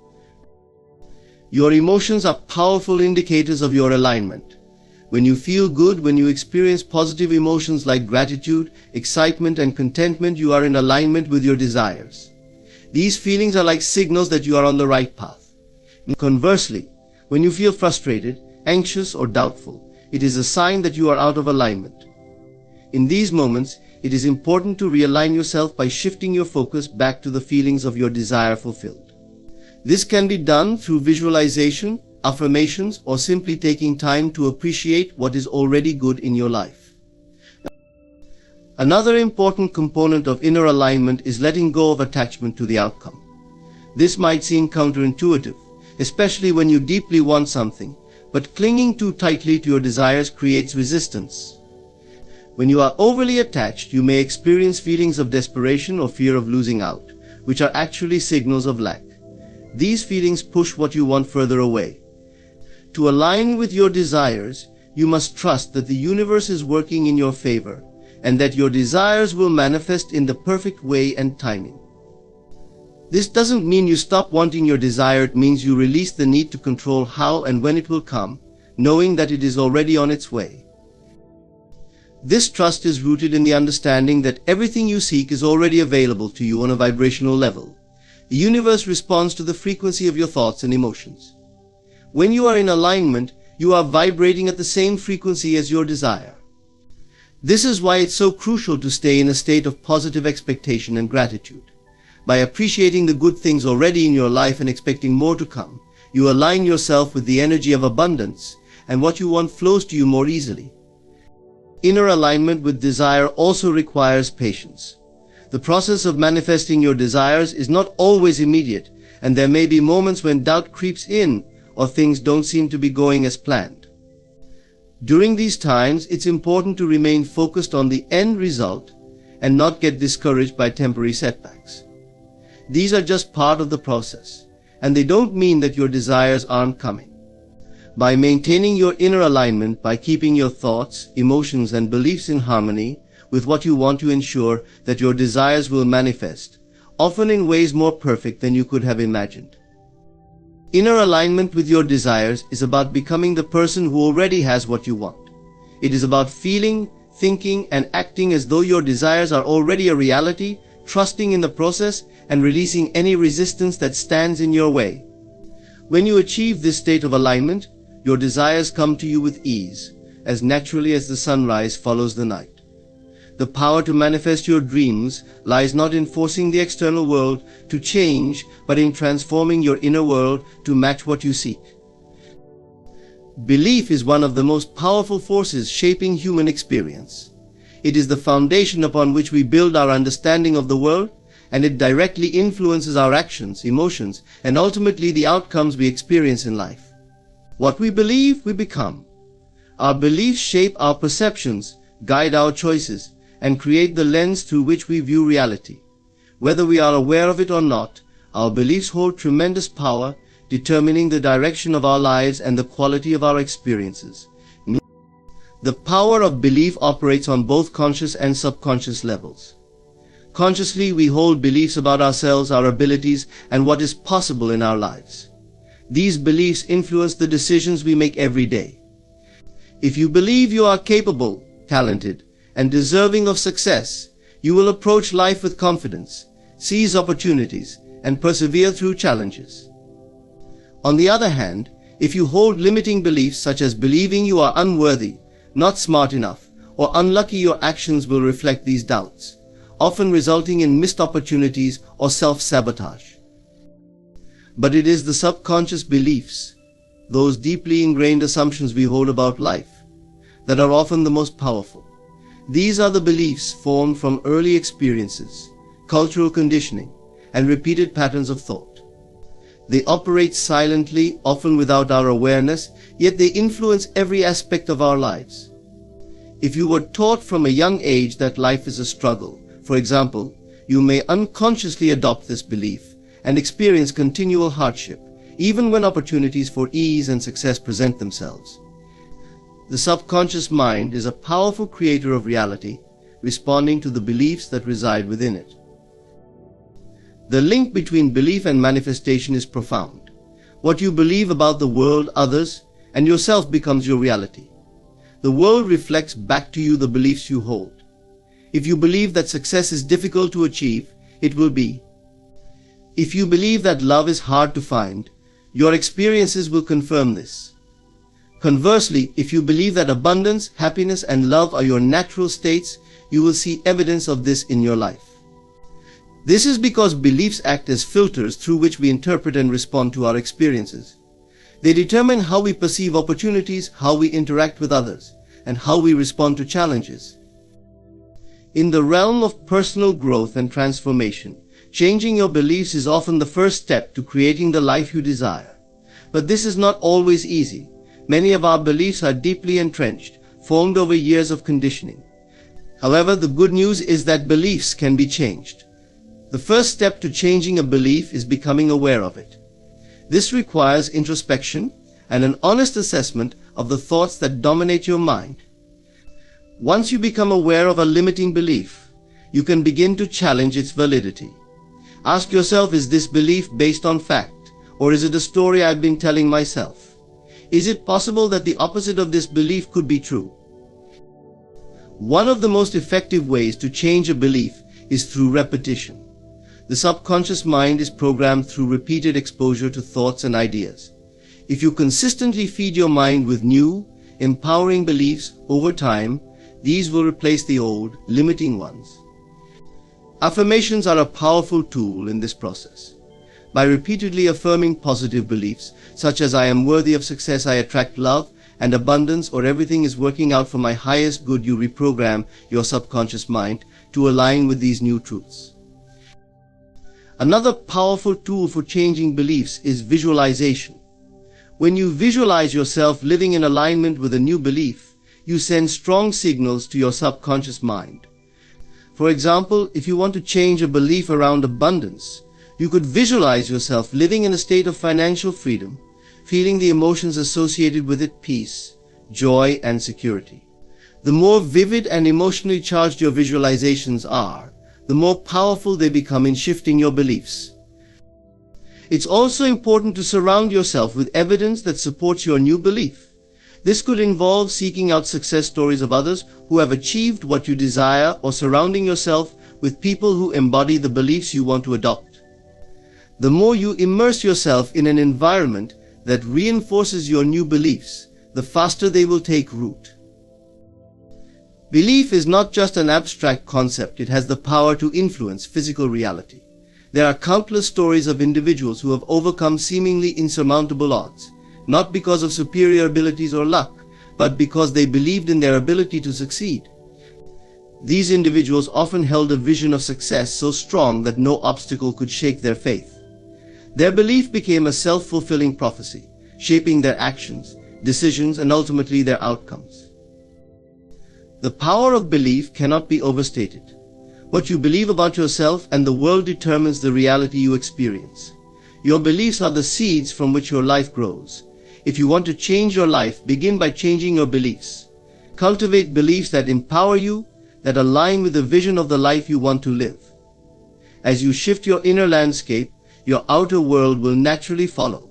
Your emotions are powerful indicators of your alignment. When you feel good, when you experience positive emotions like gratitude, excitement, and contentment, you are in alignment with your desires. These feelings are like signals that you are on the right path. Conversely, when you feel frustrated, anxious, or doubtful, it is a sign that you are out of alignment. In these moments, it is important to realign yourself by shifting your focus back to the feelings of your desire fulfilled. This can be done through visualization, affirmations, or simply taking time to appreciate what is already good in your life. Another important component of inner alignment is letting go of attachment to the outcome. This might seem counterintuitive, especially when you deeply want something, but clinging too tightly to your desires creates resistance. When you are overly attached, you may experience feelings of desperation or fear of losing out, which are actually signals of lack. These feelings push what you want further away. To align with your desires, you must trust that the universe is working in your favor and that your desires will manifest in the perfect way and timing. This doesn't mean you stop wanting your desire. It means you release the need to control how and when it will come, knowing that it is already on its way. This trust is rooted in the understanding that everything you seek is already available to you on a vibrational level. The universe responds to the frequency of your thoughts and emotions. When you are in alignment, you are vibrating at the same frequency as your desire. This is why it's so crucial to stay in a state of positive expectation and gratitude. By appreciating the good things already in your life and expecting more to come, you align yourself with the energy of abundance, and what you want flows to you more easily. Inner alignment with desire also requires patience. The process of manifesting your desires is not always immediate, and there may be moments when doubt creeps in or things don't seem to be going as planned. During these times, it's important to remain focused on the end result and not get discouraged by temporary setbacks. These are just part of the process, and they don't mean that your desires aren't coming. By maintaining your inner alignment, by keeping your thoughts, emotions, and beliefs in harmony with what you want, to ensure that your desires will manifest, often in ways more perfect than you could have imagined. Inner alignment with your desires is about becoming the person who already has what you want. It is about feeling, thinking, and acting as though your desires are already a reality, trusting in the process, and releasing any resistance that stands in your way. When you achieve this state of alignment, your desires come to you with ease, as naturally as the sunrise follows the night. The power to manifest your dreams lies not in forcing the external world to change, but in transforming your inner world to match what you seek. Belief is one of the most powerful forces shaping human experience. It is the foundation upon which we build our understanding of the world, and it directly influences our actions, emotions, and ultimately the outcomes we experience in life. What we believe, we become. Our beliefs shape our perceptions, guide our choices, and create the lens through which we view reality. Whether we are aware of it or not, our beliefs hold tremendous power, determining the direction of our lives and the quality of our experiences. The power of belief operates on both conscious and subconscious levels. Consciously, we hold beliefs about ourselves, our abilities, and what is possible in our lives. These beliefs influence the decisions we make every day. If you believe you are capable, talented, and deserving of success, you will approach life with confidence, seize opportunities, and persevere through challenges. On the other hand, if you hold limiting beliefs such as believing you are unworthy, not smart enough, or unlucky, your actions will reflect these doubts, often resulting in missed opportunities or self-sabotage. But it is the subconscious beliefs, those deeply ingrained assumptions we hold about life, that are often the most powerful. These are the beliefs formed from early experiences, cultural conditioning, and repeated patterns of thought. They operate silently, often without our awareness, yet they influence every aspect of our lives. If you were taught from a young age that life is a struggle, for example, you may unconsciously adopt this belief and experience continual hardship, even when opportunities for ease and success present themselves. The subconscious mind is a powerful creator of reality, responding to the beliefs that reside within it. The link between belief and manifestation is profound. What you believe about the world, others, and yourself becomes your reality. The world reflects back to you the beliefs you hold. If you believe that success is difficult to achieve, it will be. If you believe that love is hard to find, your experiences will confirm this. Conversely, if you believe that abundance, happiness, and love are your natural states, you will see evidence of this in your life. This is because beliefs act as filters through which we interpret and respond to our experiences. They determine how we perceive opportunities, how we interact with others, and how we respond to challenges. In the realm of personal growth and transformation, changing your beliefs is often the first step to creating the life you desire. But this is not always easy. Many of our beliefs are deeply entrenched, formed over years of conditioning. However, the good news is that beliefs can be changed. The first step to changing a belief is becoming aware of it. This requires introspection and an honest assessment of the thoughts that dominate your mind. Once you become aware of a limiting belief, you can begin to challenge its validity. Ask yourself, is this belief based on fact, or is it a story I've been telling myself? Is it possible that the opposite of this belief could be true? One of the most effective ways to change a belief is through repetition. The subconscious mind is programmed through repeated exposure to thoughts and ideas. If you consistently feed your mind with new, empowering beliefs over time, these will replace the old, limiting ones. Affirmations are a powerful tool in this process. By repeatedly affirming positive beliefs, such as I am worthy of success, I attract love and abundance, or everything is working out for my highest good, you reprogram your subconscious mind to align with these new truths. Another powerful tool for changing beliefs is visualization. When you visualize yourself living in alignment with a new belief, you send strong signals to your subconscious mind. For example, if you want to change a belief around abundance, you could visualize yourself living in a state of financial freedom, feeling the emotions associated with it: peace, joy, and security. The more vivid and emotionally charged your visualizations are, the more powerful they become in shifting your beliefs. It's also important to surround yourself with evidence that supports your new belief. This could involve seeking out success stories of others who have achieved what you desire, or surrounding yourself with people who embody the beliefs you want to adopt. The more you immerse yourself in an environment that reinforces your new beliefs, the faster they will take root. Belief is not just an abstract concept, it has the power to influence physical reality. There are countless stories of individuals who have overcome seemingly insurmountable odds, not because of superior abilities or luck, but because they believed in their ability to succeed. These individuals often held a vision of success so strong that no obstacle could shake their faith. Their belief became a self-fulfilling prophecy, shaping their actions, decisions, and ultimately their outcomes. The power of belief cannot be overstated. What you believe about yourself and the world determines the reality you experience. Your beliefs are the seeds from which your life grows. If you want to change your life, begin by changing your beliefs. Cultivate beliefs that empower you, that align with the vision of the life you want to live. As you shift your inner landscape, your outer world will naturally follow.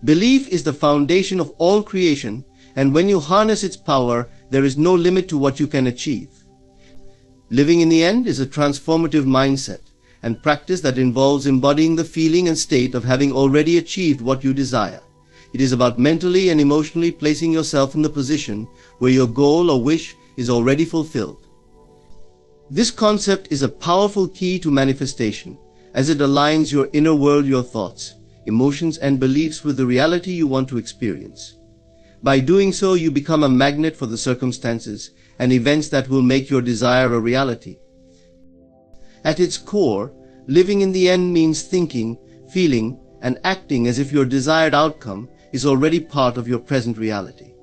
Belief is the foundation of all creation, and when you harness its power, there is no limit to what you can achieve. Living in the end is a transformative mindset and practice that involves embodying the feeling and state of having already achieved what you desire. It is about mentally and emotionally placing yourself in the position where your goal or wish is already fulfilled. This concept is a powerful key to manifestation, as it aligns your inner world, your thoughts, emotions, and beliefs with the reality you want to experience. By doing so, you become a magnet for the circumstances and events that will make your desire a reality. At its core, living in the end means thinking, feeling, and acting as if your desired outcome is already part of your present reality.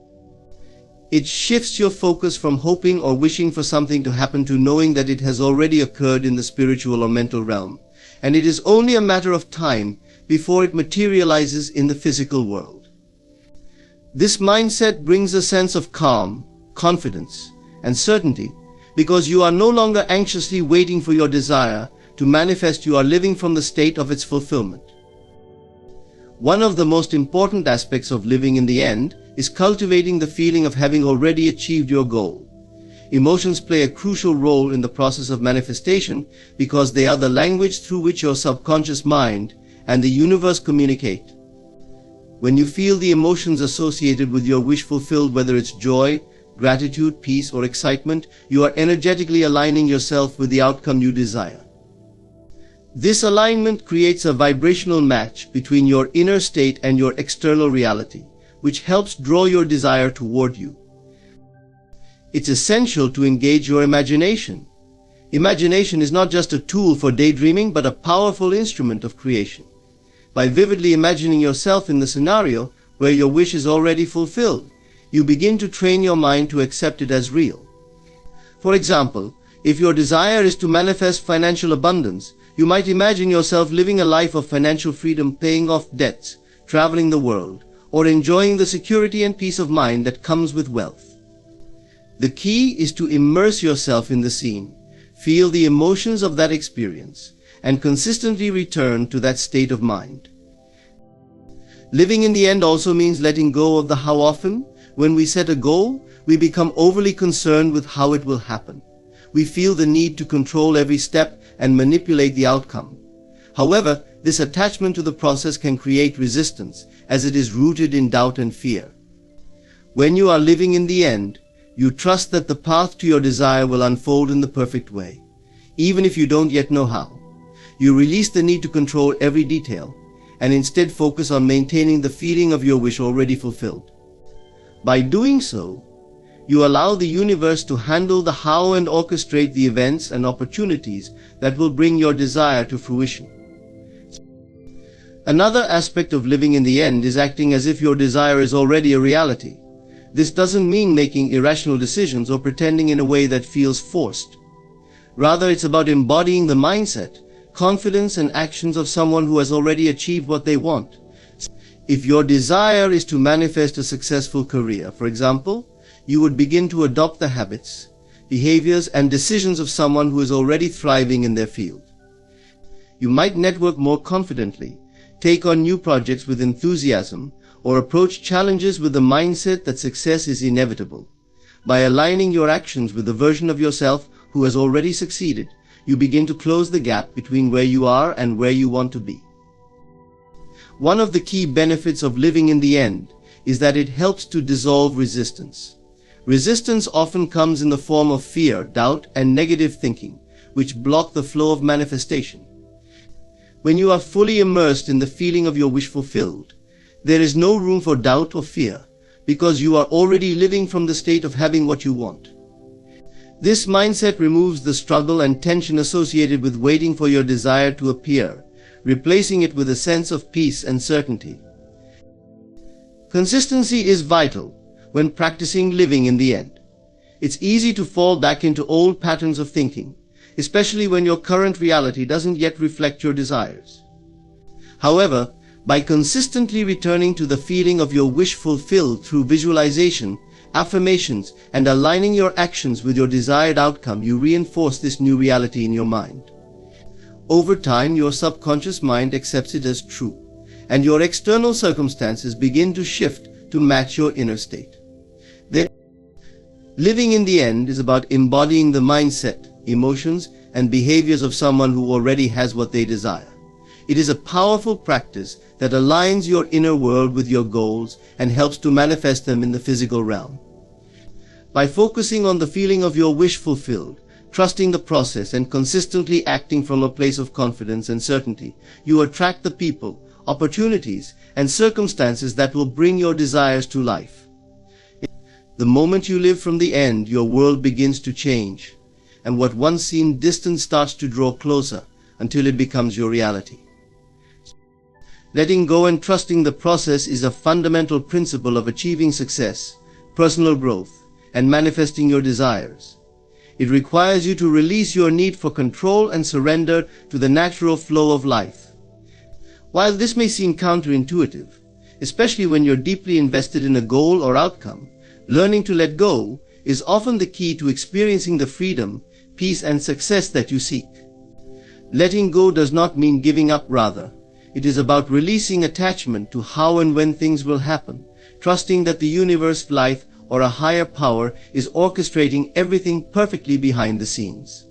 It shifts your focus from hoping or wishing for something to happen to knowing that it has already occurred in the spiritual or mental realm, and it is only a matter of time before it materializes in the physical world. This mindset brings a sense of calm, confidence, and certainty, because you are no longer anxiously waiting for your desire to manifest. You are living from the state of its fulfillment. One of the most important aspects of living in the end is cultivating the feeling of having already achieved your goal. Emotions play a crucial role in the process of manifestation because they are the language through which your subconscious mind and the universe communicate. When you feel the emotions associated with your wish fulfilled, whether it's joy, gratitude, peace, or excitement, you are energetically aligning yourself with the outcome you desire. This alignment creates a vibrational match between your inner state and your external reality, which helps draw your desire toward you. It's essential to engage your imagination. Imagination is not just a tool for daydreaming, but a powerful instrument of creation. By vividly imagining yourself in the scenario where your wish is already fulfilled, you begin to train your mind to accept it as real. For example, if your desire is to manifest financial abundance, you might imagine yourself living a life of financial freedom, paying off debts, traveling the world, or enjoying the security and peace of mind that comes with wealth. The key is to immerse yourself in the scene, feel the emotions of that experience, and consistently return to that state of mind. Living in the end also means letting go of the how often. When we set a goal, we become overly concerned with how it will happen. We feel the need to control every step and manipulate the outcome. However, this attachment to the process can create resistance, as it is rooted in doubt and fear. When you are living in the end, you trust that the path to your desire will unfold in the perfect way, even if you don't yet know how. You release the need to control every detail, and instead focus on maintaining the feeling of your wish already fulfilled. By doing so, you allow the universe to handle the how and orchestrate the events and opportunities that will bring your desire to fruition. Another aspect of living in the end is acting as if your desire is already a reality. This doesn't mean making irrational decisions or pretending in a way that feels forced. Rather, it's about embodying the mindset, confidence, and actions of someone who has already achieved what they want. If your desire is to manifest a successful career, for example, you would begin to adopt the habits, behaviors, and decisions of someone who is already thriving in their field. You might network more confidently, take on new projects with enthusiasm, or approach challenges with the mindset that success is inevitable. By aligning your actions with the version of yourself who has already succeeded, you begin to close the gap between where you are and where you want to be. One of the key benefits of living in the end is that it helps to dissolve resistance. Resistance often comes in the form of fear, doubt, and negative thinking, which block the flow of manifestation. When you are fully immersed in the feeling of your wish fulfilled, there is no room for doubt or fear, because you are already living from the state of having what you want. This mindset removes the struggle and tension associated with waiting for your desire to appear, replacing it with a sense of peace and certainty. Consistency is vital when practicing living in the end. It's easy to fall back into old patterns of thinking, especially when your current reality doesn't yet reflect your desires. However, by consistently returning to the feeling of your wish fulfilled through visualization, affirmations, and aligning your actions with your desired outcome, you reinforce this new reality in your mind. Over time, your subconscious mind accepts it as true, and your external circumstances begin to shift to match your inner state. Living in the end is about embodying the mindset, emotions, and behaviors of someone who already has what they desire. It is a powerful practice that aligns your inner world with your goals and helps to manifest them in the physical realm. By focusing on the feeling of your wish fulfilled, trusting the process, and consistently acting from a place of confidence and certainty, you attract the people, opportunities, and circumstances that will bring your desires to life. The moment you live from the end, your world begins to change, and what once seemed distant starts to draw closer until it becomes your reality. Letting go and trusting the process is a fundamental principle of achieving success, personal growth, and manifesting your desires. It requires you to release your need for control and surrender to the natural flow of life. While this may seem counterintuitive, especially when you're deeply invested in a goal or outcome, learning to let go is often the key to experiencing the freedom, peace, and success that you seek. Letting go does not mean giving up, rather, It is about releasing attachment to how and when things will happen, trusting that the universe, life, or a higher power is orchestrating everything perfectly behind the scenes.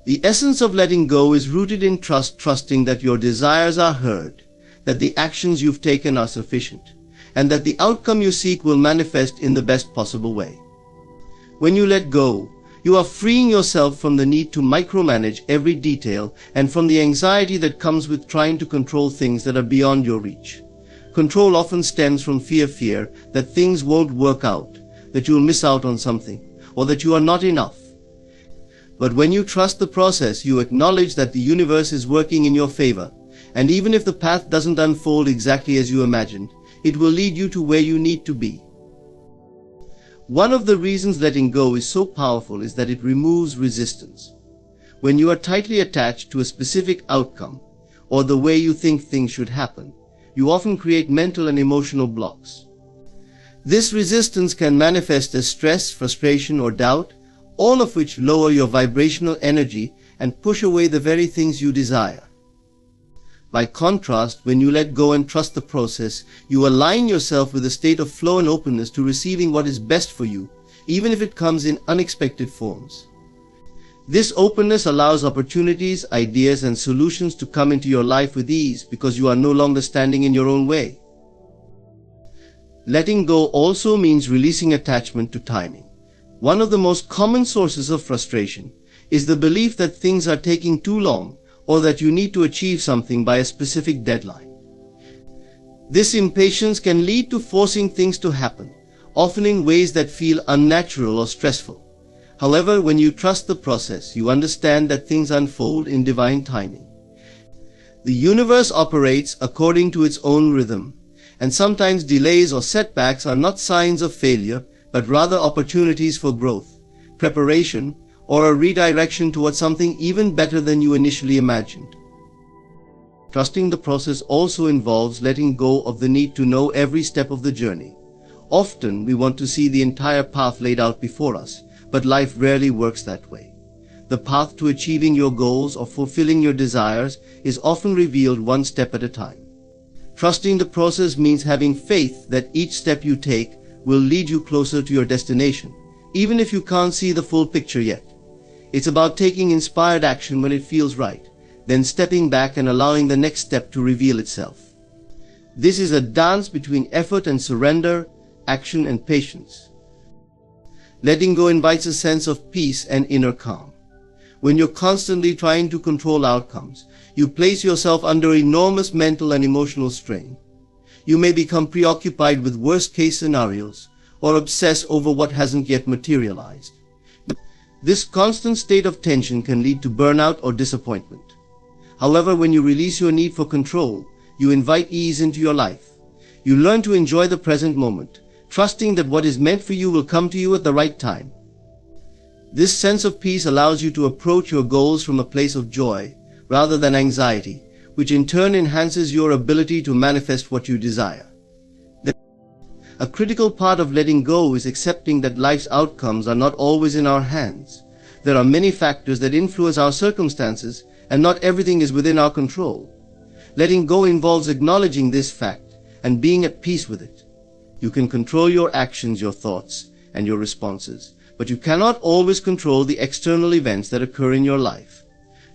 The essence of letting go is rooted in trust, trusting that your desires are heard, that the actions you've taken are sufficient, and that the outcome you seek will manifest in the best possible way. When you let go, you are freeing yourself from the need to micromanage every detail and from the anxiety that comes with trying to control things that are beyond your reach. Control often stems from fear that things won't work out, that you'll miss out on something, or that you are not enough. But when you trust the process, you acknowledge that the universe is working in your favor, and even if the path doesn't unfold exactly as you imagined, it will lead you to where you need to be. One of the reasons letting go is so powerful is that it removes resistance. When you are tightly attached to a specific outcome, or the way you think things should happen, you often create mental and emotional blocks. This resistance can manifest as stress, frustration, or doubt, all of which lower your vibrational energy and push away the very things you desire. By contrast, when you let go and trust the process, you align yourself with a state of flow and openness to receiving what is best for you, even if it comes in unexpected forms. This openness allows opportunities, ideas, and solutions to come into your life with ease because you are no longer standing in your own way. Letting go also means releasing attachment to timing. One of the most common sources of frustration is the belief that things are taking too long, or that you need to achieve something by a specific deadline. This impatience can lead to forcing things to happen, often in ways that feel unnatural or stressful. However, when you trust the process, you understand that things unfold in divine timing. The universe operates according to its own rhythm, and sometimes delays or setbacks are not signs of failure, but rather opportunities for growth, preparation, or a redirection towards something even better than you initially imagined. Trusting the process also involves letting go of the need to know every step of the journey. Often we want to see the entire path laid out before us, but life rarely works that way. The path to achieving your goals or fulfilling your desires is often revealed one step at a time. Trusting the process means having faith that each step you take will lead you closer to your destination, even if you can't see the full picture yet. It's about taking inspired action when it feels right, then stepping back and allowing the next step to reveal itself. This is a dance between effort and surrender, action and patience. Letting go invites a sense of peace and inner calm. When you're constantly trying to control outcomes, you place yourself under enormous mental and emotional strain. You may become preoccupied with worst-case scenarios or obsess over what hasn't yet materialized. This constant state of tension can lead to burnout or disappointment. However, when you release your need for control, you invite ease into your life. You learn to enjoy the present moment, trusting that what is meant for you will come to you at the right time. This sense of peace allows you to approach your goals from a place of joy rather than anxiety, which in turn enhances your ability to manifest what you desire. A critical part of letting go is accepting that life's outcomes are not always in our hands. There are many factors that influence our circumstances, and not everything is within our control. Letting go involves acknowledging this fact and being at peace with it. You can control your actions, your thoughts, and your responses, but you cannot always control the external events that occur in your life.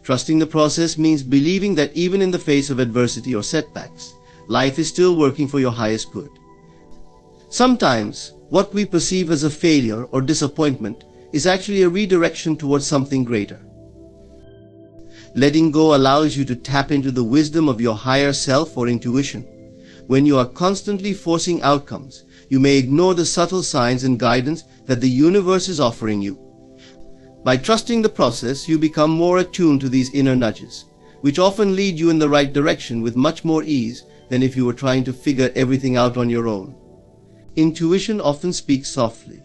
Trusting the process means believing that even in the face of adversity or setbacks, life is still working for your highest good. Sometimes, what we perceive as a failure or disappointment is actually a redirection towards something greater. Letting go allows you to tap into the wisdom of your higher self or intuition. When you are constantly forcing outcomes, you may ignore the subtle signs and guidance that the universe is offering you. By trusting the process, you become more attuned to these inner nudges, which often lead you in the right direction with much more ease than if you were trying to figure everything out on your own. Intuition often speaks softly,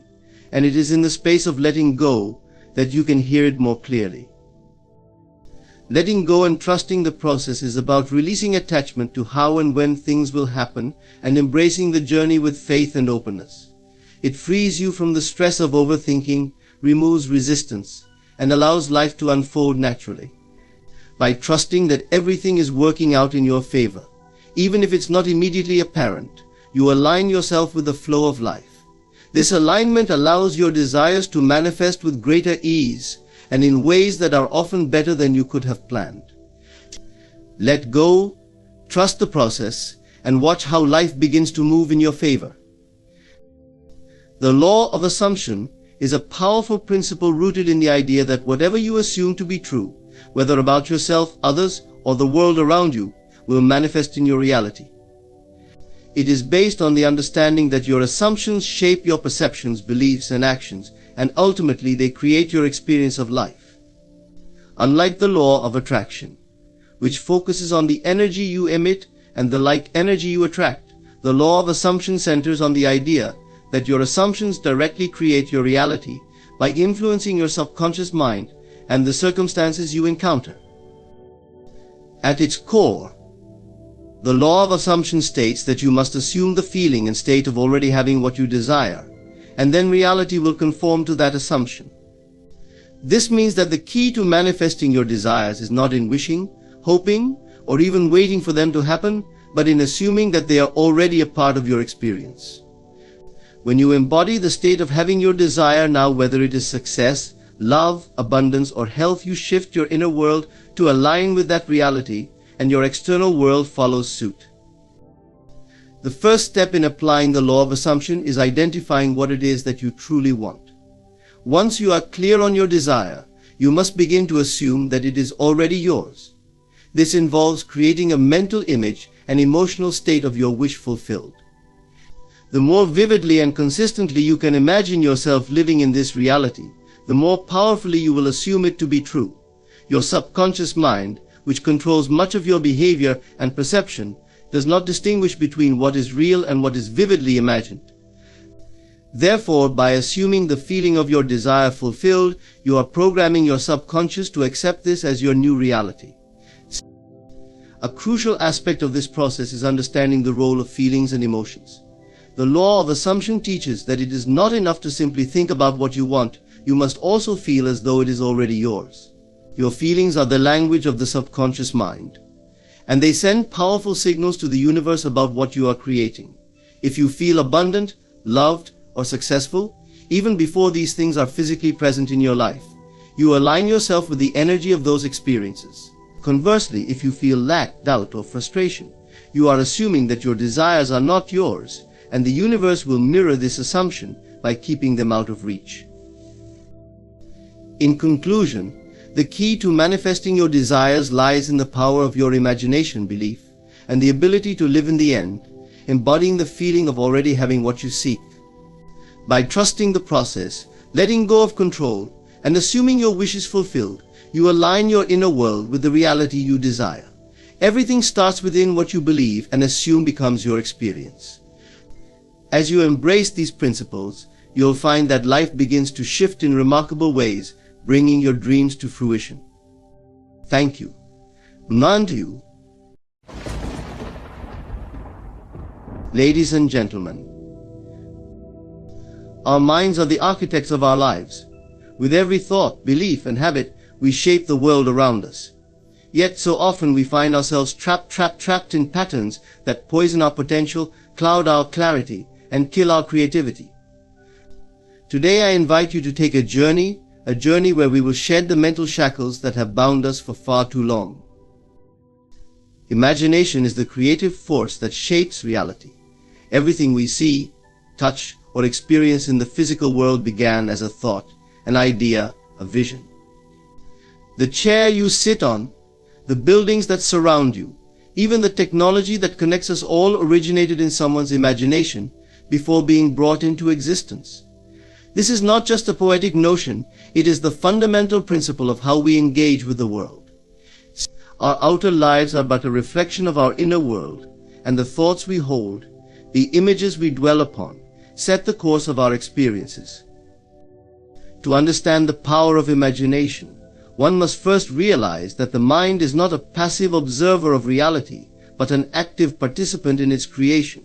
and it is in the space of letting go that you can hear it more clearly. Letting go and trusting the process is about releasing attachment to how and when things will happen and embracing the journey with faith and openness. It frees you from the stress of overthinking, removes resistance, and allows life to unfold naturally. by trusting that everything is working out in your favor. Even if it's not immediately apparent, you align yourself with the flow of life. This alignment allows your desires to manifest with greater ease and in ways that are often better than you could have planned. Let go, trust the process, and watch how life begins to move in your favor. The law of assumption is a powerful principle rooted in the idea that whatever you assume to be true, whether about yourself, others, or the world around you, will manifest in your reality. It is based on the understanding that your assumptions shape your perceptions, beliefs, and actions, and ultimately they create your experience of life. Unlike the law of attraction, which focuses on the energy you emit and the like energy you attract, the law of assumption centers on the idea that your assumptions directly create your reality by influencing your subconscious mind and the circumstances you encounter. At its core, the law of assumption states that you must assume the feeling and state of already having what you desire, and then reality will conform to that assumption. This means that the key to manifesting your desires is not in wishing, hoping, or even waiting for them to happen, but in assuming that they are already a part of your experience. When you embody the state of having your desire now, whether it is success, love, abundance, or health, you shift your inner world to align with that reality, and your external world follows suit. The first step in applying the law of assumption is identifying what it is that you truly want. Once you are clear on your desire, you must begin to assume that it is already yours. This involves creating a mental image and emotional state of your wish fulfilled. The more vividly and consistently you can imagine yourself living in this reality, the more powerfully you will assume it to be true. Your subconscious mind, which controls much of your behavior and perception, does not distinguish between what is real and what is vividly imagined. Therefore, by assuming the feeling of your desire fulfilled, you are programming your subconscious to accept this as your new reality. A crucial aspect of this process is understanding the role of feelings and emotions. The law of assumption teaches that it is not enough to simply think about what you want, you must also feel as though it is already yours. Your feelings are the language of the subconscious mind, and they send powerful signals to the universe about what you are creating. If you feel abundant, loved, or successful, even before these things are physically present in your life, you align yourself with the energy of those experiences. Conversely, if you feel lack, doubt, or frustration, you are assuming that your desires are not yours, and the universe will mirror this assumption by keeping them out of reach. In conclusion, the key to manifesting your desires lies in the power of your imagination, belief, and the ability to live in the end, embodying the feeling of already having what you seek. By trusting the process, letting go of control, and assuming your wish is fulfilled, you align your inner world with the reality you desire. Everything starts within. What you believe and assume becomes your experience. As you embrace these principles, you'll find that life begins to shift in remarkable ways, bringing your dreams to fruition. Thank you. None to you. Ladies and gentlemen, our minds are the architects of our lives. With every thought, belief, and habit, we shape the world around us. Yet so often we find ourselves trapped in patterns that poison our potential, cloud our clarity, and kill our creativity. Today I invite you to take a journey where we will shed the mental shackles that have bound us for far too long. Imagination is the creative force that shapes reality. Everything we see, touch, or experience in the physical world began as a thought, an idea, a vision. The chair you sit on, the buildings that surround you, even the technology that connects us all originated in someone's imagination before being brought into existence. This is not just a poetic notion, it is the fundamental principle of how we engage with the world. Our outer lives are but a reflection of our inner world, and the thoughts we hold, the images we dwell upon, set the course of our experiences. To understand the power of imagination, one must first realize that the mind is not a passive observer of reality, but an active participant in its creation.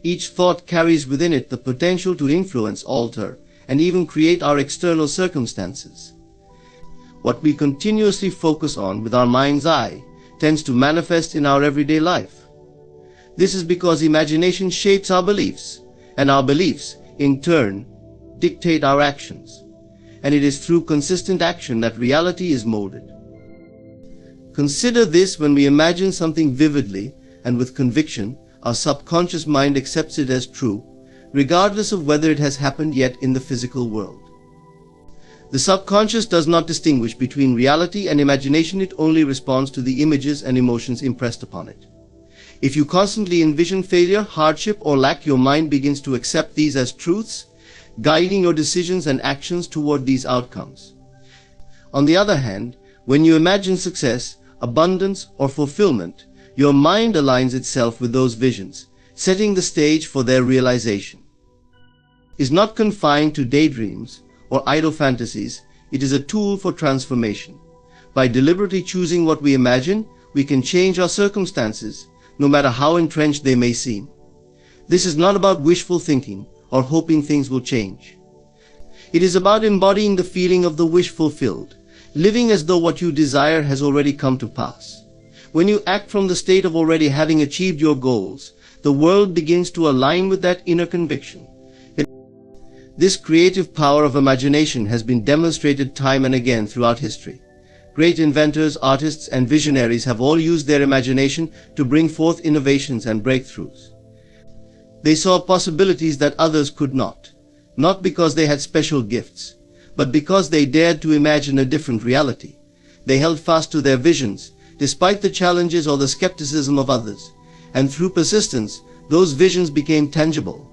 Each thought carries within it the potential to influence, alter, and even create our external circumstances. what we continuously focus on with our mind's eye tends to manifest in our everyday life. This is because imagination shapes our beliefs, and our beliefs, in turn, dictate our actions. And it is through consistent action that reality is molded. Consider this: when we imagine something vividly and with conviction, our subconscious mind accepts it as true, regardless of whether it has happened yet in the physical world. The subconscious does not distinguish between reality and imagination. It only responds to the images and emotions impressed upon it. If you constantly envision failure, hardship, or lack, your mind begins to accept these as truths, guiding your decisions and actions toward these outcomes. On the other hand, when you imagine success, abundance, or fulfillment, your mind aligns itself with those visions, setting the stage for their realization. It is not confined to daydreams or idle fantasies. It is a tool for transformation. By deliberately choosing what we imagine, we can change our circumstances, no matter how entrenched they may seem. This is not about wishful thinking or hoping things will change. It is about embodying the feeling of the wish fulfilled, living as though what you desire has already come to pass. When you act from the state of already having achieved your goals, the world begins to align with that inner conviction. This creative power of imagination has been demonstrated time and again throughout history. Great inventors, artists, and visionaries have all used their imagination to bring forth innovations and breakthroughs. They saw possibilities that others could not because they had special gifts, but because they dared to imagine a different reality. They held fast to their visions, despite the challenges or the skepticism of others, and through persistence, those visions became tangible.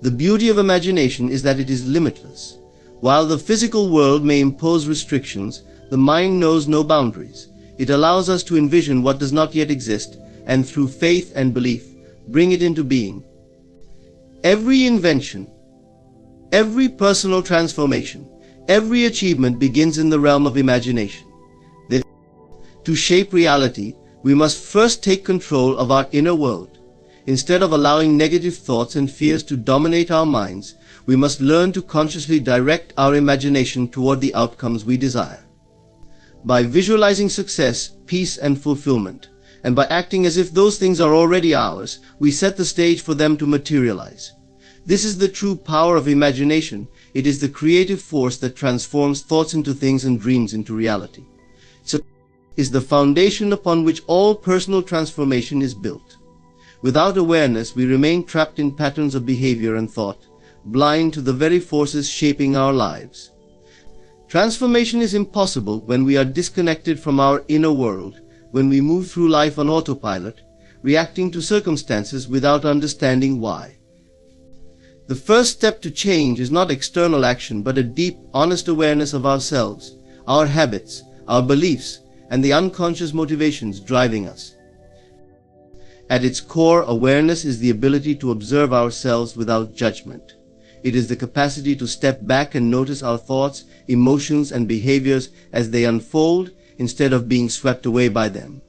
The beauty of imagination is that it is limitless. While the physical world may impose restrictions, the mind knows no boundaries. It allows us to envision what does not yet exist, and through faith and belief, bring it into being. Every invention, every personal transformation, every achievement begins in the realm of imagination. To shape reality, we must first take control of our inner world. Instead of allowing negative thoughts and fears to dominate our minds, we must learn to consciously direct our imagination toward the outcomes we desire. By visualizing success, peace, and fulfillment, and by acting as if those things are already ours, we set the stage for them to materialize. This is the true power of imagination. It is the creative force that transforms thoughts into things and dreams into reality. So is the foundation upon which all personal transformation is built. Without awareness, we remain trapped in patterns of behavior and thought, blind to the very forces shaping our lives. Transformation is impossible when we are disconnected from our inner world, when we move through life on autopilot, reacting to circumstances without understanding why. The first step to change is not external action, but a deep, honest awareness of ourselves, our habits, our beliefs, and the unconscious motivations driving us. At its core, awareness is the ability to observe ourselves without judgment. It is the capacity to step back and notice our thoughts, emotions, and behaviors as they unfold instead of being swept away by them.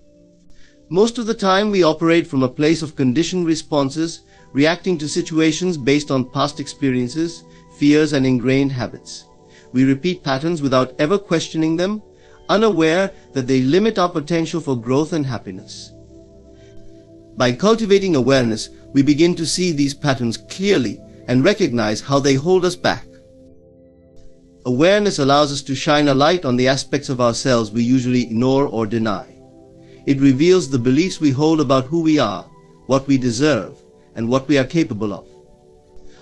Most of the time, we operate from a place of conditioned responses, reacting to situations based on past experiences, fears, and ingrained habits. We repeat patterns without ever questioning them, unaware that they limit our potential for growth and happiness. By cultivating awareness, we begin to see these patterns clearly and recognize how they hold us back. Awareness allows us to shine a light on the aspects of ourselves we usually ignore or deny. It reveals the beliefs we hold about who we are, what we deserve, and what we are capable of.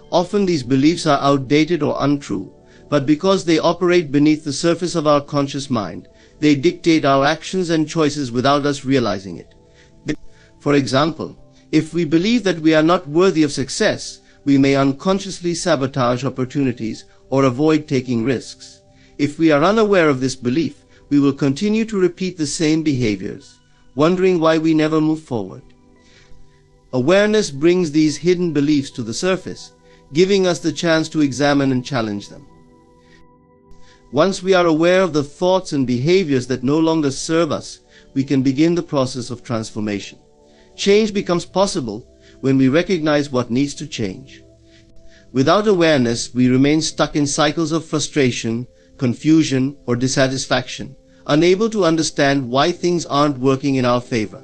Often these beliefs are outdated or untrue, but because they operate beneath the surface of our conscious mind, they dictate our actions and choices without us realizing it. For example, if we believe that we are not worthy of success, we may unconsciously sabotage opportunities or avoid taking risks. If we are unaware of this belief, we will continue to repeat the same behaviors, wondering why we never move forward. Awareness brings these hidden beliefs to the surface, giving us the chance to examine and challenge them. Once we are aware of the thoughts and behaviors that no longer serve us, we can begin the process of transformation. Change becomes possible when we recognize what needs to change. Without awareness, we remain stuck in cycles of frustration, confusion, or dissatisfaction, unable to understand why things aren't working in our favor.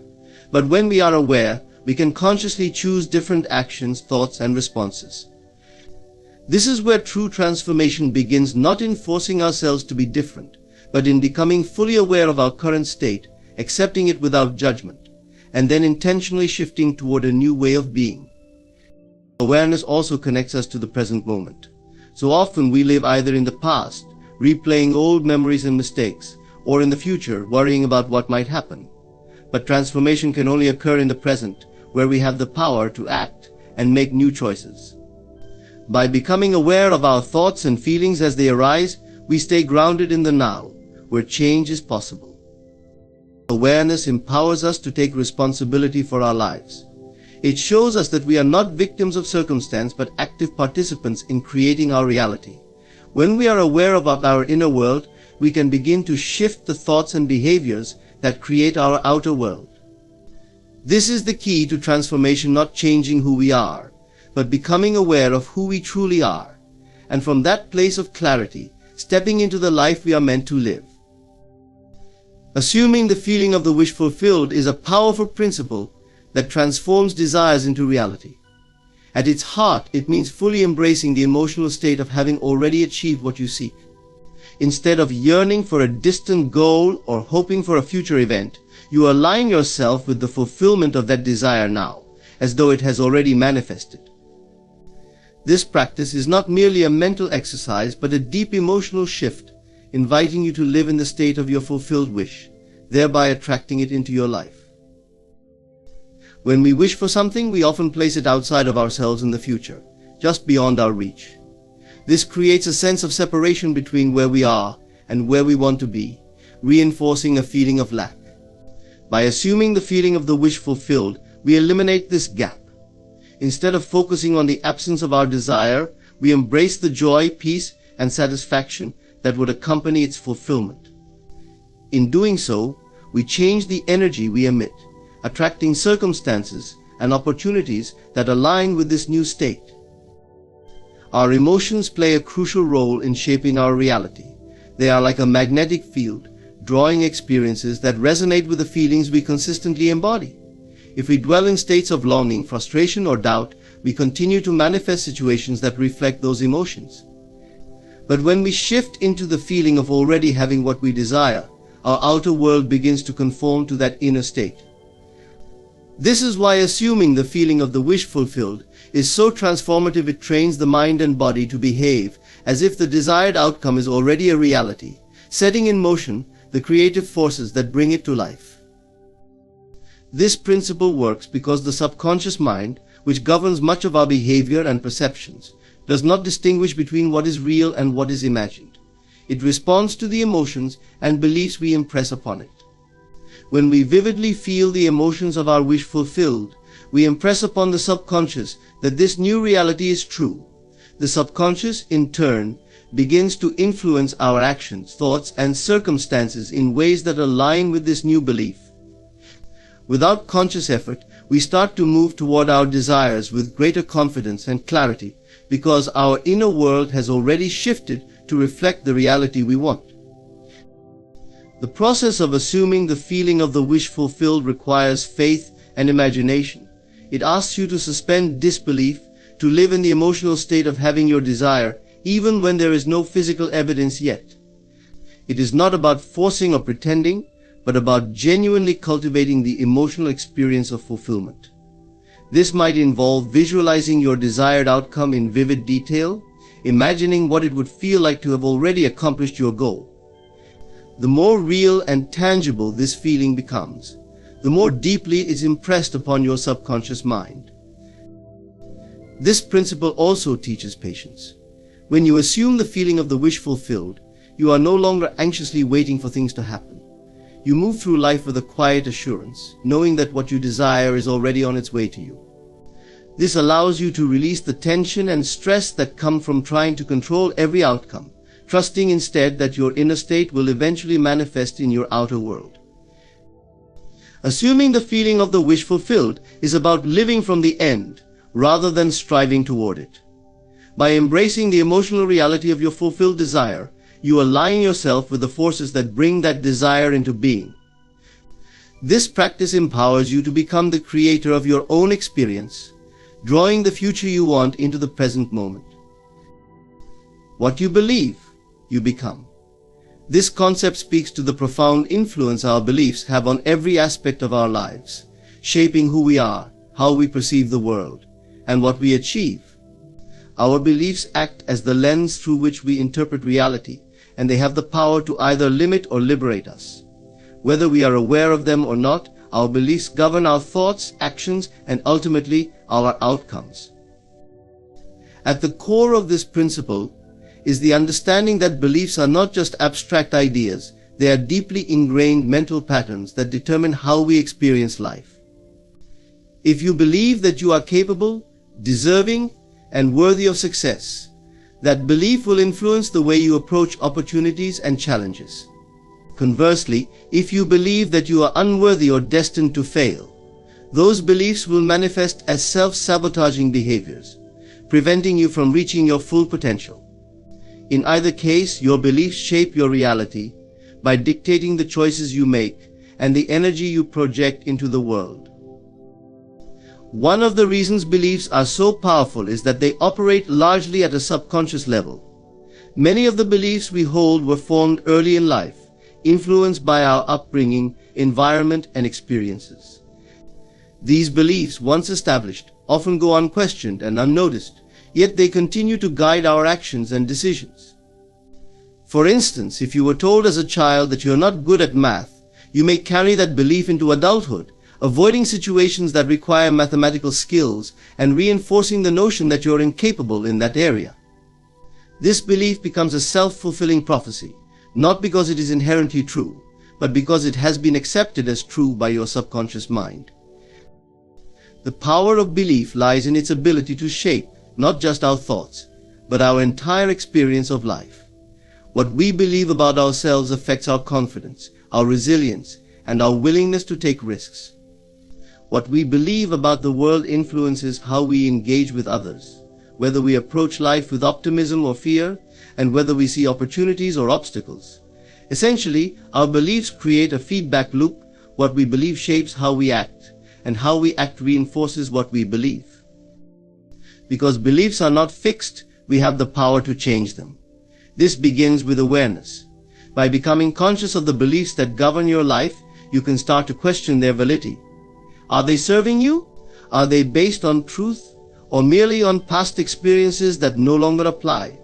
But when we are aware, we can consciously choose different actions, thoughts, and responses. This is where true transformation begins, not in forcing ourselves to be different, but in becoming fully aware of our current state, accepting it without judgment, and then intentionally shifting toward a new way of being. Awareness also connects us to the present moment. So often we live either in the past, replaying old memories and mistakes, or in the future, worrying about what might happen. But transformation can only occur in the present, where we have the power to act and make new choices. By becoming aware of our thoughts and feelings as they arise, we stay grounded in the now, where change is possible. Awareness empowers us to take responsibility for our lives. It shows us that we are not victims of circumstance, but active participants in creating our reality. When we are aware of our inner world, we can begin to shift the thoughts and behaviors that create our outer world. This is the key to transformation, not changing who we are, but becoming aware of who we truly are, and from that place of clarity, stepping into the life we are meant to live. Assuming the feeling of the wish fulfilled is a powerful principle that transforms desires into reality. At its heart, it means fully embracing the emotional state of having already achieved what you seek. Instead of yearning for a distant goal or hoping for a future event, you align yourself with the fulfillment of that desire now, as though it has already manifested. This practice is not merely a mental exercise, but a deep emotional shift, inviting you to live in the state of your fulfilled wish, thereby attracting it into your life. When we wish for something, we often place it outside of ourselves in the future, just beyond our reach. This creates a sense of separation between where we are and where we want to be, reinforcing a feeling of lack. By assuming the feeling of the wish fulfilled, we eliminate this gap. Instead of focusing on the absence of our desire, we embrace the joy, peace, and satisfaction that would accompany its fulfillment. In doing so, we change the energy we emit, attracting circumstances and opportunities that align with this new state. Our emotions play a crucial role in shaping our reality. They are like a magnetic field, drawing experiences that resonate with the feelings we consistently embody. If we dwell in states of longing, frustration, or doubt, we continue to manifest situations that reflect those emotions. But when we shift into the feeling of already having what we desire, our outer world begins to conform to that inner state. This is why assuming the feeling of the wish fulfilled is so transformative. It trains the mind and body to behave as if the desired outcome is already a reality, setting in motion the creative forces that bring it to life. This principle works because the subconscious mind, which governs much of our behavior and perceptions, does not distinguish between what is real and what is imagined. It responds to the emotions and beliefs we impress upon it. When we vividly feel the emotions of our wish fulfilled, we impress upon the subconscious that this new reality is true. The subconscious, in turn, begins to influence our actions, thoughts, and circumstances in ways that align with this new belief. Without conscious effort, we start to move toward our desires with greater confidence and clarity because our inner world has already shifted to reflect the reality we want. The process of assuming the feeling of the wish fulfilled requires faith and imagination. It asks you to suspend disbelief, to live in the emotional state of having your desire, even when there is no physical evidence yet. It is not about forcing or pretending, but about genuinely cultivating the emotional experience of fulfillment. This might involve visualizing your desired outcome in vivid detail, imagining what it would feel like to have already accomplished your goal. The more real and tangible this feeling becomes, the more deeply it is impressed upon your subconscious mind. This principle also teaches patience. When you assume the feeling of the wish fulfilled, you are no longer anxiously waiting for things to happen. You move through life with a quiet assurance, knowing that what you desire is already on its way to you. This allows you to release the tension and stress that come from trying to control every outcome, trusting instead that your inner state will eventually manifest in your outer world. Assuming the feeling of the wish fulfilled is about living from the end rather than striving toward it. By embracing the emotional reality of your fulfilled desire, you align yourself with the forces that bring that desire into being. This practice empowers you to become the creator of your own experience, drawing the future you want into the present moment. What you believe, you become. This concept speaks to the profound influence our beliefs have on every aspect of our lives, shaping who we are, how we perceive the world, and what we achieve. Our beliefs act as the lens through which we interpret reality, and they have the power to either limit or liberate us. Whether we are aware of them or not, our beliefs govern our thoughts, actions, and ultimately our outcomes. At the core of this principle is the understanding that beliefs are not just abstract ideas, they are deeply ingrained mental patterns that determine how we experience life. If you believe that you are capable, deserving, and worthy of success, that belief will influence the way you approach opportunities and challenges. Conversely, if you believe that you are unworthy or destined to fail, those beliefs will manifest as self-sabotaging behaviors, preventing you from reaching your full potential. In either case, your beliefs shape your reality by dictating the choices you make and the energy you project into the world. One of the reasons beliefs are so powerful is that they operate largely at a subconscious level. Many of the beliefs we hold were formed early in life, influenced by our upbringing, environment, and experiences. These beliefs, once established, often go unquestioned and unnoticed, yet they continue to guide our actions and decisions. For instance, if you were told as a child that you are not good at math, you may carry that belief into adulthood, avoiding situations that require mathematical skills and reinforcing the notion that you are incapable in that area. This belief becomes a self-fulfilling prophecy, not because it is inherently true, but because it has been accepted as true by your subconscious mind. The power of belief lies in its ability to shape not just our thoughts, but our entire experience of life. What we believe about ourselves affects our confidence, our resilience, and our willingness to take risks. What we believe about the world influences how we engage with others, whether we approach life with optimism or fear, and whether we see opportunities or obstacles. Essentially, our beliefs create a feedback loop. What we believe shapes how we act, and how we act reinforces what we believe. Because beliefs are not fixed, we have the power to change them. This begins with awareness. By becoming conscious of the beliefs that govern your life, you can start to question their validity. Are they serving you? Are they based on truth, or merely on past experiences that no longer apply?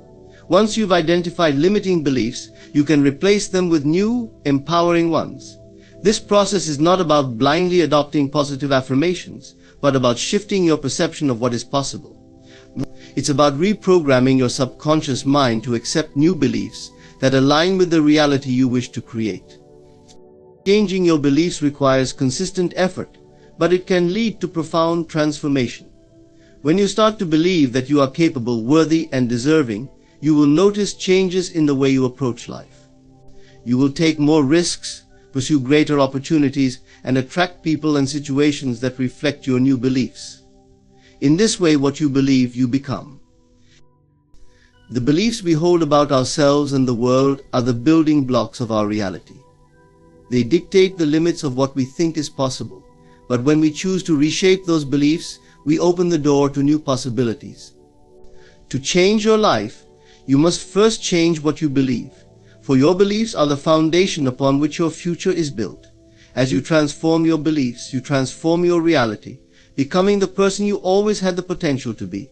Once you've identified limiting beliefs, you can replace them with new, empowering ones. This process is not about blindly adopting positive affirmations, but about shifting your perception of what is possible. It's about reprogramming your subconscious mind to accept new beliefs that align with the reality you wish to create. Changing your beliefs requires consistent effort, but it can lead to profound transformation. When you start to believe that you are capable, worthy, and deserving, you will notice changes in the way you approach life. You will take more risks, pursue greater opportunities, and attract people and situations that reflect your new beliefs. In this way, what you believe, you become. The beliefs we hold about ourselves and the world are the building blocks of our reality. They dictate the limits of what we think is possible, but when we choose to reshape those beliefs, we open the door to new possibilities. To change your life, you must first change what you believe, for your beliefs are the foundation upon which your future is built. As you transform your beliefs, you transform your reality, becoming the person you always had the potential to be.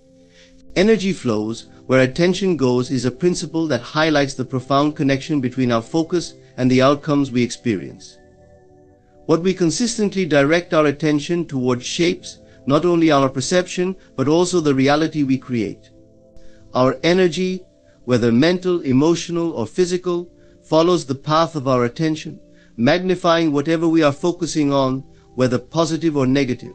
Energy flows where attention goes is a principle that highlights the profound connection between our focus and the outcomes we experience. What we consistently direct our attention toward shapes not only our perception, but also the reality we create. Our energy, whether mental, emotional, or physical, follows the path of our attention, magnifying whatever we are focusing on, whether positive or negative.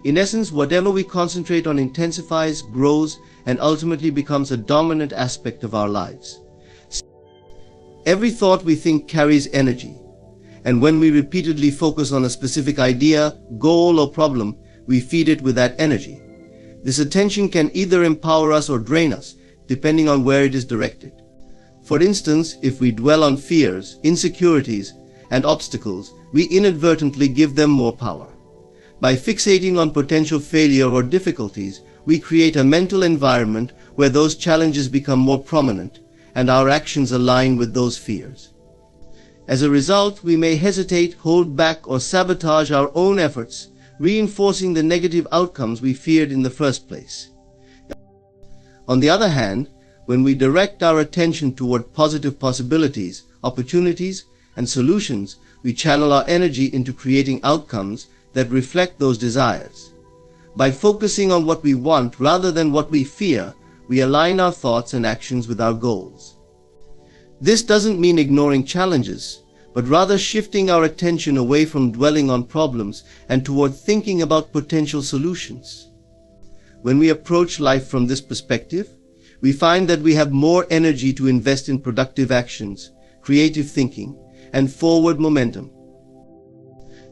In essence, whatever we concentrate on intensifies, grows, and ultimately becomes a dominant aspect of our lives. Every thought we think carries energy, and when we repeatedly focus on a specific idea, goal, or problem, we feed it with that energy. This attention can either empower us or drain us, depending on where it is directed. For instance, if we dwell on fears, insecurities, and obstacles, we inadvertently give them more power. By fixating on potential failure or difficulties, we create a mental environment where those challenges become more prominent and our actions align with those fears. As a result, we may hesitate, hold back, or sabotage our own efforts, reinforcing the negative outcomes we feared in the first place. On the other hand, when we direct our attention toward positive possibilities, opportunities, and solutions, we channel our energy into creating outcomes that reflect those desires. By focusing on what we want rather than what we fear, we align our thoughts and actions with our goals. This doesn't mean ignoring challenges, but rather shifting our attention away from dwelling on problems and toward thinking about potential solutions. When we approach life from this perspective, we find that we have more energy to invest in productive actions, creative thinking, and forward momentum.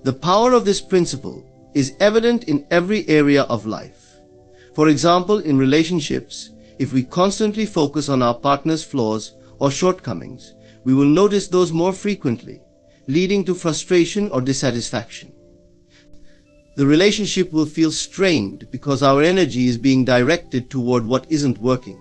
The power of this principle is evident in every area of life. For example, in relationships, if we constantly focus on our partner's flaws or shortcomings, we will notice those more frequently, leading to frustration or dissatisfaction. The relationship will feel strained because our energy is being directed toward what isn't working.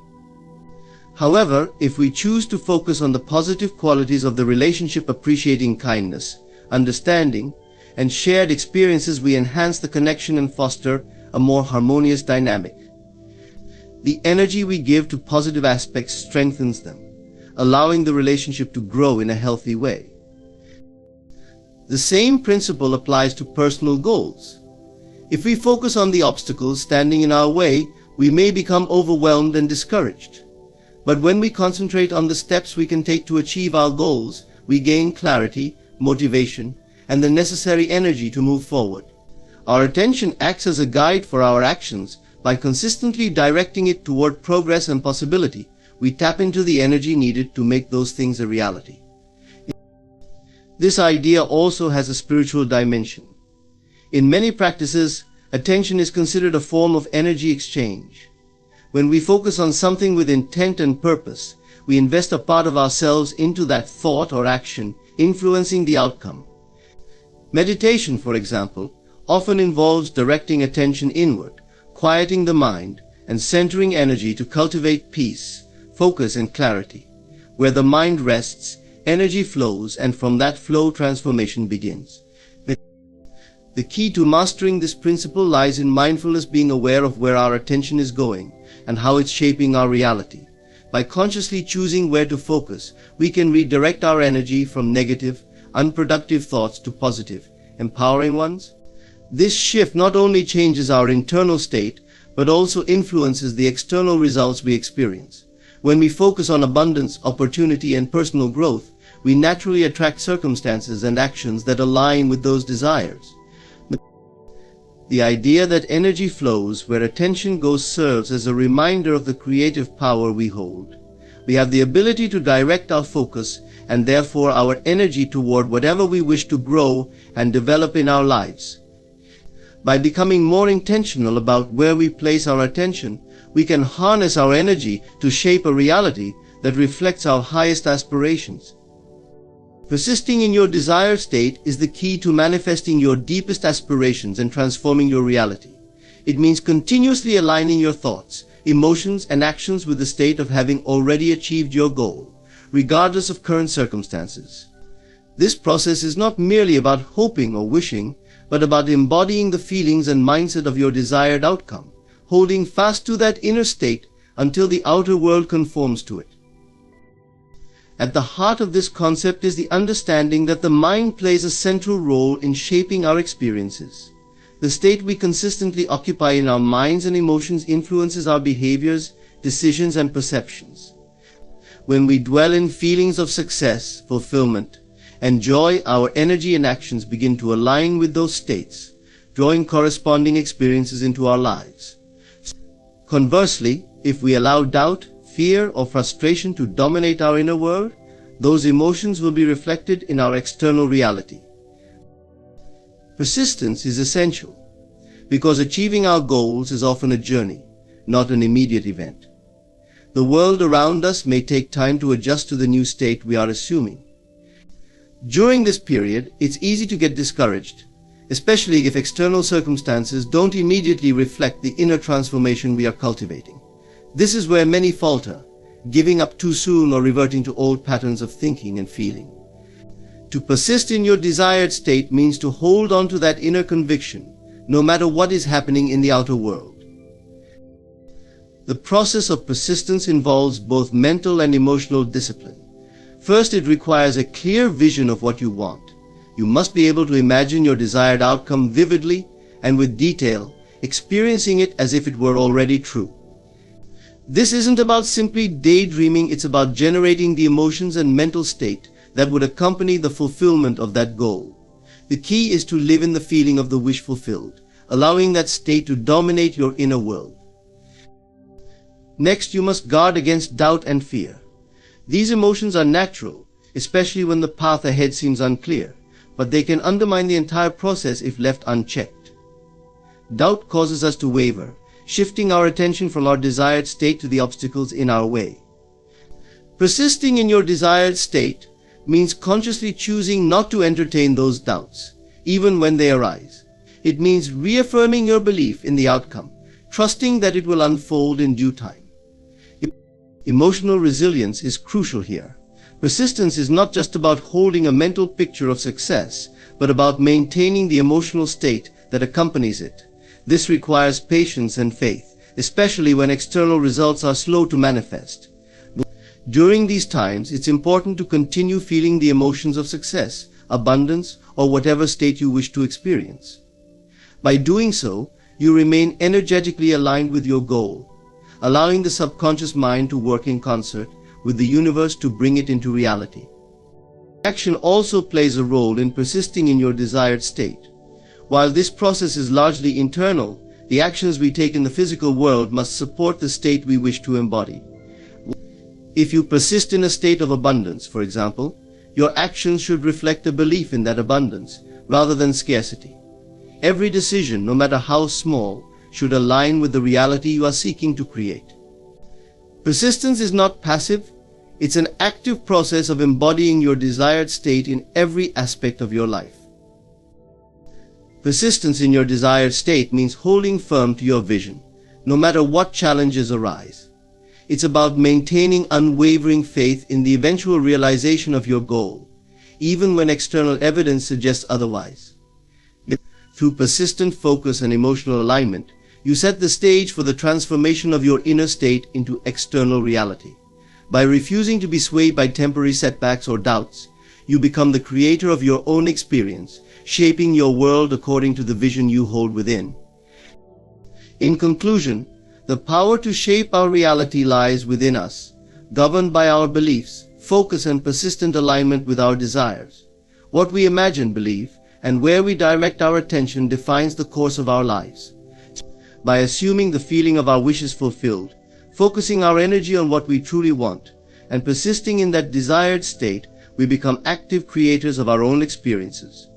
However, if we choose to focus on the positive qualities of the relationship, appreciating kindness, understanding, and shared experiences, we enhance the connection and foster a more harmonious dynamic. The energy we give to positive aspects strengthens them, allowing the relationship to grow in a healthy way. The same principle applies to personal goals. If we focus on the obstacles standing in our way, we may become overwhelmed and discouraged. But when we concentrate on the steps we can take to achieve our goals, we gain clarity, motivation, and the necessary energy to move forward. Our attention acts as a guide for our actions. By consistently directing it toward progress and possibility, we tap into the energy needed to make those things a reality. This idea also has a spiritual dimension. In many practices, attention is considered a form of energy exchange. When we focus on something with intent and purpose, we invest a part of ourselves into that thought or action, influencing the outcome. Meditation, for example, often involves directing attention inward, quieting the mind, and centering energy to cultivate peace, focus, and clarity. Where the mind rests, energy flows, and from that flow, transformation begins. The key to mastering this principle lies in mindfulness, being aware of where our attention is going and how it's shaping our reality. By consciously choosing where to focus, we can redirect our energy from negative, unproductive thoughts to positive, empowering ones. This shift not only changes our internal state, but also influences the external results we experience. When we focus on abundance, opportunity, and personal growth, we naturally attract circumstances and actions that align with those desires. The idea that energy flows where attention goes serves as a reminder of the creative power we hold. We have the ability to direct our focus and therefore our energy toward whatever we wish to grow and develop in our lives. By becoming more intentional about where we place our attention, we can harness our energy to shape a reality that reflects our highest aspirations. Persisting in your desired state is the key to manifesting your deepest aspirations and transforming your reality. It means continuously aligning your thoughts, emotions, and actions with the state of having already achieved your goal, regardless of current circumstances. This process is not merely about hoping or wishing, but about embodying the feelings and mindset of your desired outcome, holding fast to that inner state until the outer world conforms to it. At the heart of this concept is the understanding that the mind plays a central role in shaping our experiences. The state we consistently occupy in our minds and emotions influences our behaviors, decisions, and perceptions. When we dwell in feelings of success, fulfillment, and joy, our energy and actions begin to align with those states, drawing corresponding experiences into our lives. Conversely, if we allow doubt, fear, or frustration to dominate our inner world, those emotions will be reflected in our external reality. Persistence is essential, because achieving our goals is often a journey, not an immediate event. The world around us may take time to adjust to the new state we are assuming. During this period, it's easy to get discouraged, especially if external circumstances don't immediately reflect the inner transformation we are cultivating. This is where many falter, giving up too soon or reverting to old patterns of thinking and feeling. To persist in your desired state means to hold on to that inner conviction, no matter what is happening in the outer world. The process of persistence involves both mental and emotional discipline. First, it requires a clear vision of what you want. You must be able to imagine your desired outcome vividly and with detail, experiencing it as if it were already true. This isn't about simply daydreaming, it's about generating the emotions and mental state that would accompany the fulfillment of that goal. The key is to live in the feeling of the wish fulfilled, allowing that state to dominate your inner world. Next, you must guard against doubt and fear. These emotions are natural, especially when the path ahead seems unclear, but they can undermine the entire process if left unchecked. Doubt causes us to waver, shifting our attention from our desired state to the obstacles in our way. Persisting in your desired state means consciously choosing not to entertain those doubts, even when they arise. It means reaffirming your belief in the outcome, trusting that it will unfold in due time. Emotional resilience is crucial here. Persistence is not just about holding a mental picture of success, but about maintaining the emotional state that accompanies it. This requires patience and faith, especially when external results are slow to manifest. During these times, it's important to continue feeling the emotions of success, abundance, or whatever state you wish to experience. By doing so, you remain energetically aligned with your goal, allowing the subconscious mind to work in concert with the universe to bring it into reality. Action also plays a role in persisting in your desired state. While this process is largely internal, the actions we take in the physical world must support the state we wish to embody. If you persist in a state of abundance, for example, your actions should reflect a belief in that abundance rather than scarcity. Every decision, no matter how small, should align with the reality you are seeking to create. Persistence is not passive, it's an active process of embodying your desired state in every aspect of your life. Persistence in your desired state means holding firm to your vision, no matter what challenges arise. It's about maintaining unwavering faith in the eventual realization of your goal, even when external evidence suggests otherwise. Through persistent focus and emotional alignment, you set the stage for the transformation of your inner state into external reality. By refusing to be swayed by temporary setbacks or doubts, you become the creator of your own experience, shaping your world according to the vision you hold within. In conclusion, the power to shape our reality lies within us, governed by our beliefs, focus and persistent alignment with our desires. What we imagine, believe, and where we direct our attention defines the course of our lives. By assuming the feeling of our wishes fulfilled, focusing our energy on what we truly want, and persisting in that desired state, we become active creators of our own experiences.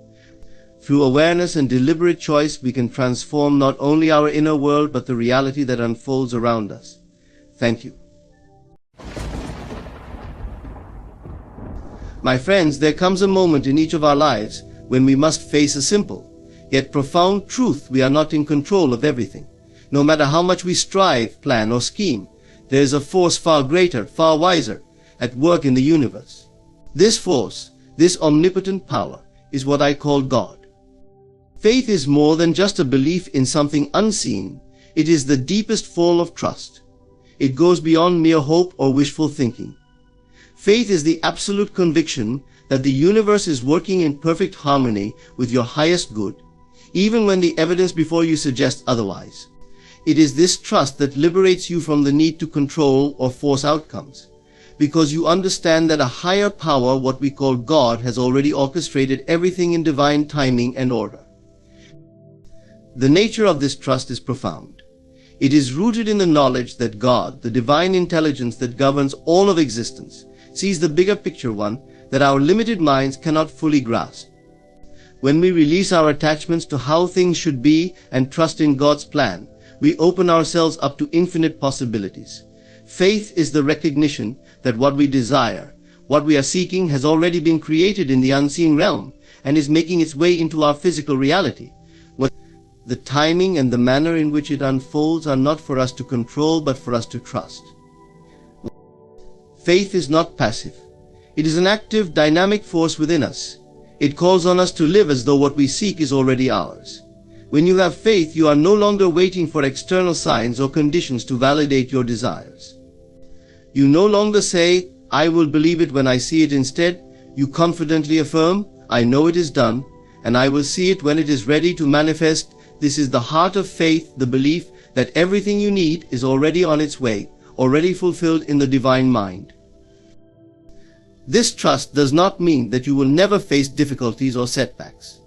Through awareness and deliberate choice, we can transform not only our inner world, but the reality that unfolds around us. Thank you. My friends, there comes a moment in each of our lives when we must face a simple, yet profound truth: we are not in control of everything. No matter how much we strive, plan, or scheme, there is a force far greater, far wiser, at work in the universe. This force, this omnipotent power, is what I call God. Faith is more than just a belief in something unseen. It is the deepest form of trust. It goes beyond mere hope or wishful thinking. Faith is the absolute conviction that the universe is working in perfect harmony with your highest good, even when the evidence before you suggests otherwise. It is this trust that liberates you from the need to control or force outcomes, because you understand that a higher power, what we call God, has already orchestrated everything in divine timing and order. The nature of this trust is profound. It is rooted in the knowledge that God, the divine intelligence that governs all of existence, sees the bigger picture, one that our limited minds cannot fully grasp. When we release our attachments to how things should be and trust in God's plan, we open ourselves up to infinite possibilities. Faith is the recognition that what we desire, what we are seeking, has already been created in the unseen realm and is making its way into our physical reality. The timing and the manner in which it unfolds are not for us to control, but for us to trust. Faith is not passive. It is an active, dynamic force within us. It calls on us to live as though what we seek is already ours. When you have faith, you are no longer waiting for external signs or conditions to validate your desires. You no longer say, "I will believe it when I see it." Instead, you confidently affirm, "I know it is done, and I will see it when it is ready to manifest." This is the heart of faith, the belief that everything you need is already on its way, already fulfilled in the divine mind. This trust does not mean that you will never face difficulties or setbacks.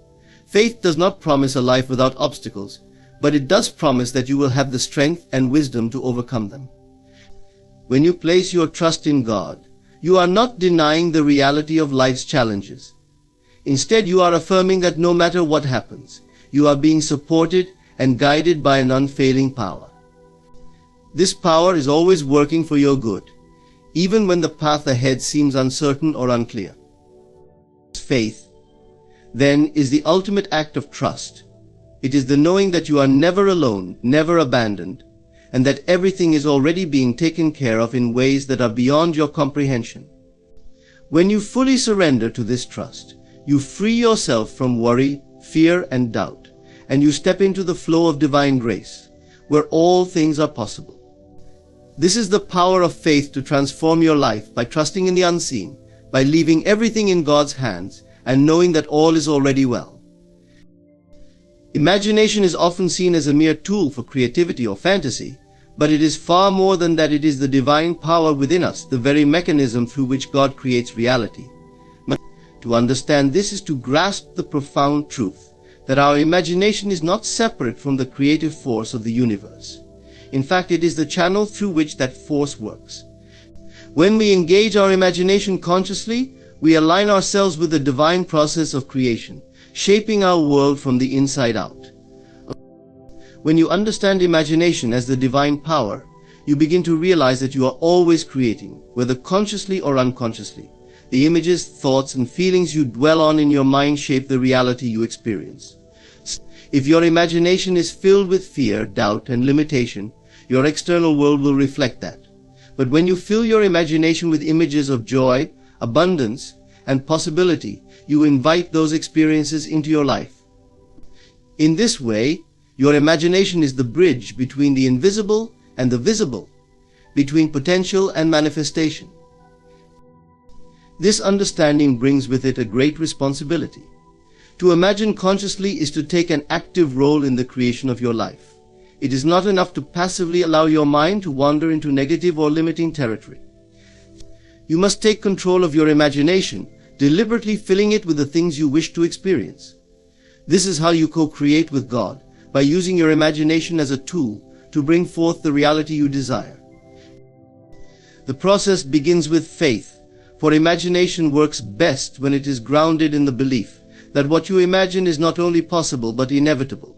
Faith does not promise a life without obstacles, but it does promise that you will have the strength and wisdom to overcome them. When you place your trust in God, you are not denying the reality of life's challenges. Instead, you are affirming that no matter what happens, you are being supported and guided by an unfailing power. This power is always working for your good, even when the path ahead seems uncertain or unclear. Faith, then, is the ultimate act of trust. It is the knowing that you are never alone, never abandoned, and that everything is already being taken care of in ways that are beyond your comprehension. When you fully surrender to this trust, you free yourself from worry, fear, and doubt, and you step into the flow of divine grace, where all things are possible. This is the power of faith to transform your life by trusting in the unseen, by leaving everything in God's hands, and knowing that all is already well. Imagination is often seen as a mere tool for creativity or fantasy, but it is far more than that. It is the divine power within us, the very mechanism through which God creates reality. To understand this is to grasp the profound truth that our imagination is not separate from the creative force of the universe. In fact, it is the channel through which that force works. When we engage our imagination consciously, we align ourselves with the divine process of creation, shaping our world from the inside out. When you understand imagination as the divine power, you begin to realize that you are always creating, whether consciously or unconsciously. The images, thoughts, and feelings you dwell on in your mind shape the reality you experience. If your imagination is filled with fear, doubt, and limitation, your external world will reflect that. But when you fill your imagination with images of joy, abundance, and possibility, you invite those experiences into your life. In this way, your imagination is the bridge between the invisible and the visible, between potential and manifestation. This understanding brings with it a great responsibility. To imagine consciously is to take an active role in the creation of your life. It is not enough to passively allow your mind to wander into negative or limiting territory. You must take control of your imagination, deliberately filling it with the things you wish to experience. This is how you co-create with God, by using your imagination as a tool to bring forth the reality you desire. The process begins with faith, for imagination works best when it is grounded in the belief that what you imagine is not only possible but inevitable.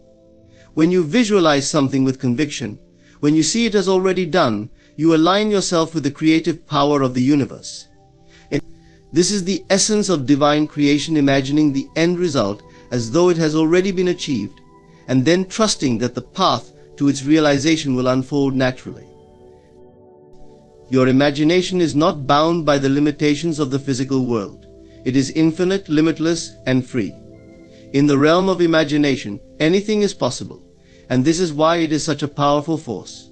When you visualize something with conviction, when you see it as already done, you align yourself with the creative power of the universe. This is the essence of divine creation, imagining the end result as though it has already been achieved, and then trusting that the path to its realization will unfold naturally. Your imagination is not bound by the limitations of the physical world. It is infinite, limitless, and free. In the realm of imagination, anything is possible, and this is why it is such a powerful force.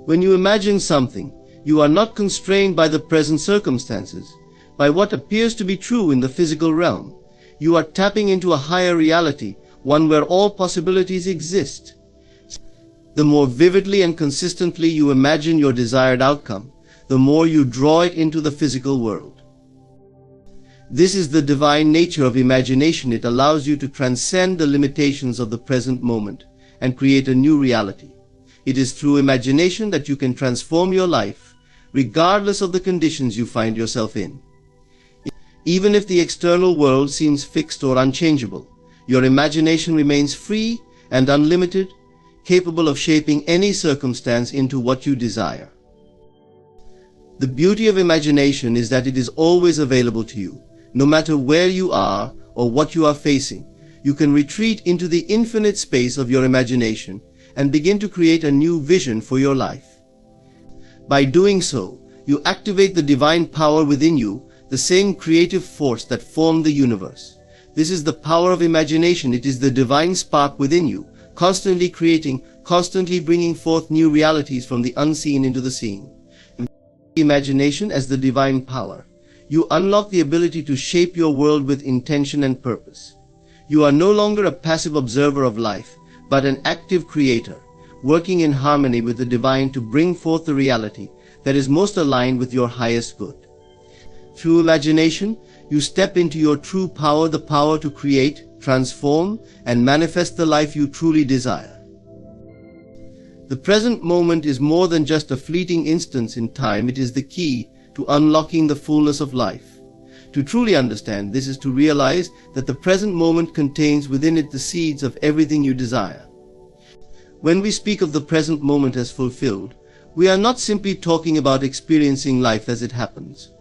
When you imagine something, you are not constrained by the present circumstances, by what appears to be true in the physical realm. You are tapping into a higher reality, one where all possibilities exist. The more vividly and consistently you imagine your desired outcome, the more you draw it into the physical world. This is the divine nature of imagination. It allows you to transcend the limitations of the present moment and create a new reality. It is through imagination that you can transform your life, regardless of the conditions you find yourself in. Even if the external world seems fixed or unchangeable, your imagination remains free and unlimited, capable of shaping any circumstance into what you desire. The beauty of imagination is that it is always available to you. No matter where you are or what you are facing, you can retreat into the infinite space of your imagination and begin to create a new vision for your life. By doing so, you activate the divine power within you, the same creative force that formed the universe. This is the power of imagination. It is the divine spark within you, constantly creating, constantly bringing forth new realities from the unseen into the seen. Imagination as the divine power. You unlock the ability to shape your world with intention and purpose. You are no longer a passive observer of life, but an active creator, working in harmony with the divine to bring forth the reality that is most aligned with your highest good. Through imagination, you step into your true power, the power to create, transform, and manifest the life you truly desire. The present moment is more than just a fleeting instance in time. It is the key to unlocking the fullness of life. To truly understand this is to realize that the present moment contains within it the seeds of everything you desire. When we speak of the present moment as fulfilled, we are not simply talking about experiencing life as it happens.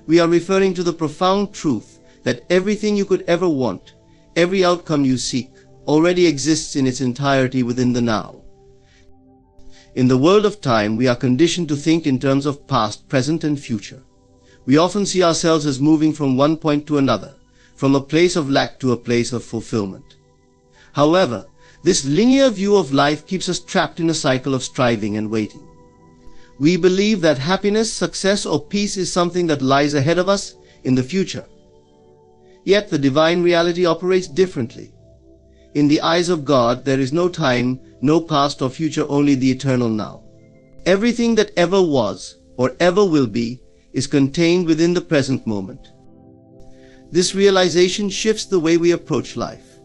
We are referring to the profound truth that everything you could ever want, every outcome you seek, already exists in its entirety within the now. In the world of time, we are conditioned to think in terms of past, present, and future. We often see ourselves as moving from one point to another, from a place of lack to a place of fulfillment. However, this linear view of life keeps us trapped in a cycle of striving and waiting. We believe that happiness, success, or peace is something that lies ahead of us in the future. Yet the divine reality operates differently. In the eyes of God, there is no time, no past or future, only the eternal now. Everything that ever was or ever will be is contained within the present moment. This realization shifts the way we approach life.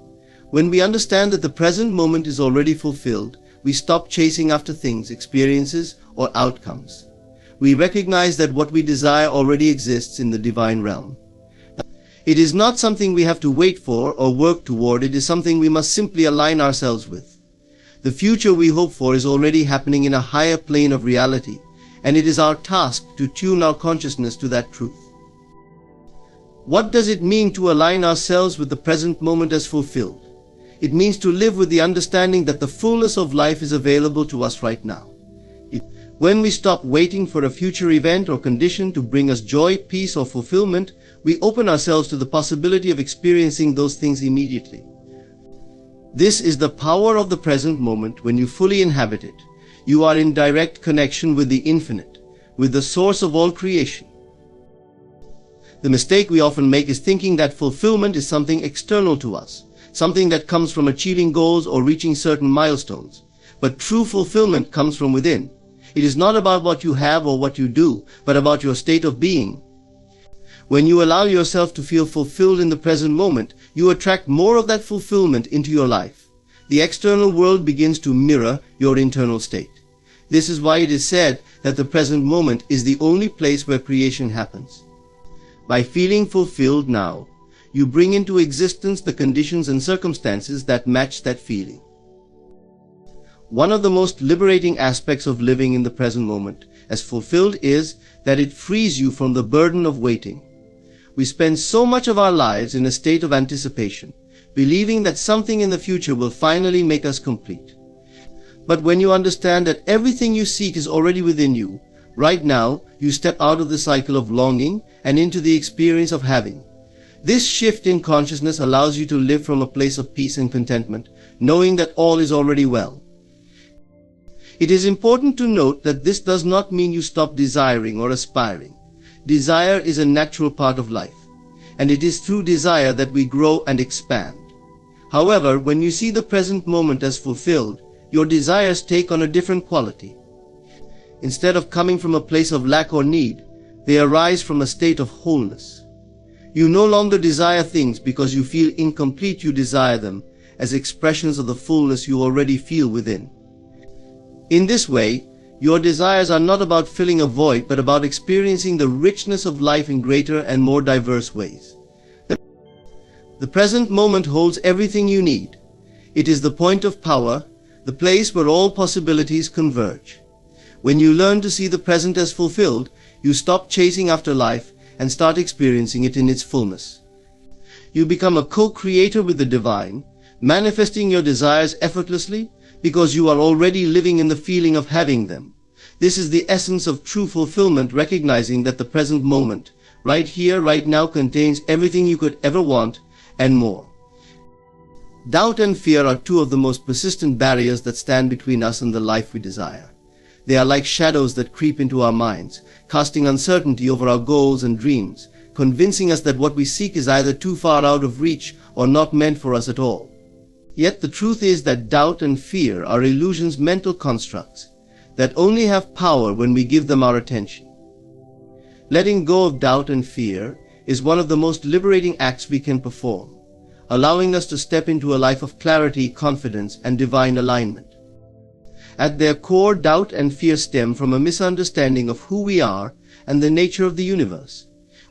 When we understand that the present moment is already fulfilled, we stop chasing after things, experiences, or outcomes. We recognize that what we desire already exists in the divine realm. It is not something we have to wait for or work toward. It is something we must simply align ourselves with. The future we hope for is already happening in a higher plane of reality, and it is our task to tune our consciousness to that truth. What does it mean to align ourselves with the present moment as fulfilled? It means to live with the understanding that the fullness of life is available to us right now. When we stop waiting for a future event or condition to bring us joy, peace, or fulfillment, we open ourselves to the possibility of experiencing those things immediately. This is the power of the present moment. When you fully inhabit it, you are in direct connection with the infinite, with the source of all creation. The mistake we often make is thinking that fulfillment is something external to us, something that comes from achieving goals or reaching certain milestones. But true fulfillment comes from within. It is not about what you have or what you do, but about your state of being. When you allow yourself to feel fulfilled in the present moment, you attract more of that fulfillment into your life. The external world begins to mirror your internal state. This is why it is said that the present moment is the only place where creation happens. By feeling fulfilled now, you bring into existence the conditions and circumstances that match that feeling. One of the most liberating aspects of living in the present moment as fulfilled is that it frees you from the burden of waiting. We spend so much of our lives in a state of anticipation, believing that something in the future will finally make us complete. But when you understand that everything you seek is already within you, right now you step out of the cycle of longing and into the experience of having. This shift in consciousness allows you to live from a place of peace and contentment, knowing that all is already well. It is important to note that this does not mean you stop desiring or aspiring. Desire is a natural part of life, and it is through desire that we grow and expand. However, when you see the present moment as fulfilled, your desires take on a different quality. Instead of coming from a place of lack or need, they arise from a state of wholeness. You no longer desire things because you feel incomplete. You desire them as expressions of the fullness you already feel within. In this way, your desires are not about filling a void, but about experiencing the richness of life in greater and more diverse ways. The present moment holds everything you need. It is the point of power, the place where all possibilities converge. When you learn to see the present as fulfilled, you stop chasing after life and start experiencing it in its fullness. You become a co-creator with the divine, manifesting your desires effortlessly because you are already living in the feeling of having them. This is the essence of true fulfillment, recognizing that the present moment, right here, right now, contains everything you could ever want and more. Doubt and fear are two of the most persistent barriers that stand between us and the life we desire. They are like shadows that creep into our minds, casting uncertainty over our goals and dreams, convincing us that what we seek is either too far out of reach or not meant for us at all. Yet the truth is that doubt and fear are illusions, mental constructs, that only have power when we give them our attention. Letting go of doubt and fear is one of the most liberating acts we can perform, allowing us to step into a life of clarity, confidence, and divine alignment. At their core, doubt and fear stem from a misunderstanding of who we are and the nature of the universe.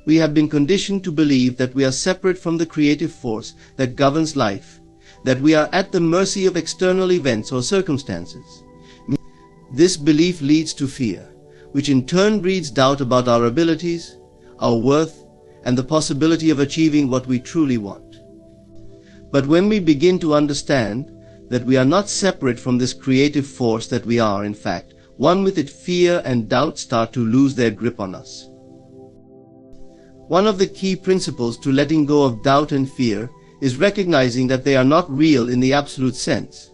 We have been conditioned to believe that we are separate from the creative force that governs life, that we are at the mercy of external events or circumstances. This belief leads to fear, which in turn breeds doubt about our abilities, our worth, and the possibility of achieving what we truly want. But when we begin to understand that we are not separate from this creative force, that we are, in fact, one with it, fear and doubt start to lose their grip on us. One of the key principles to letting go of doubt and fear is recognizing that they are not real in the absolute sense.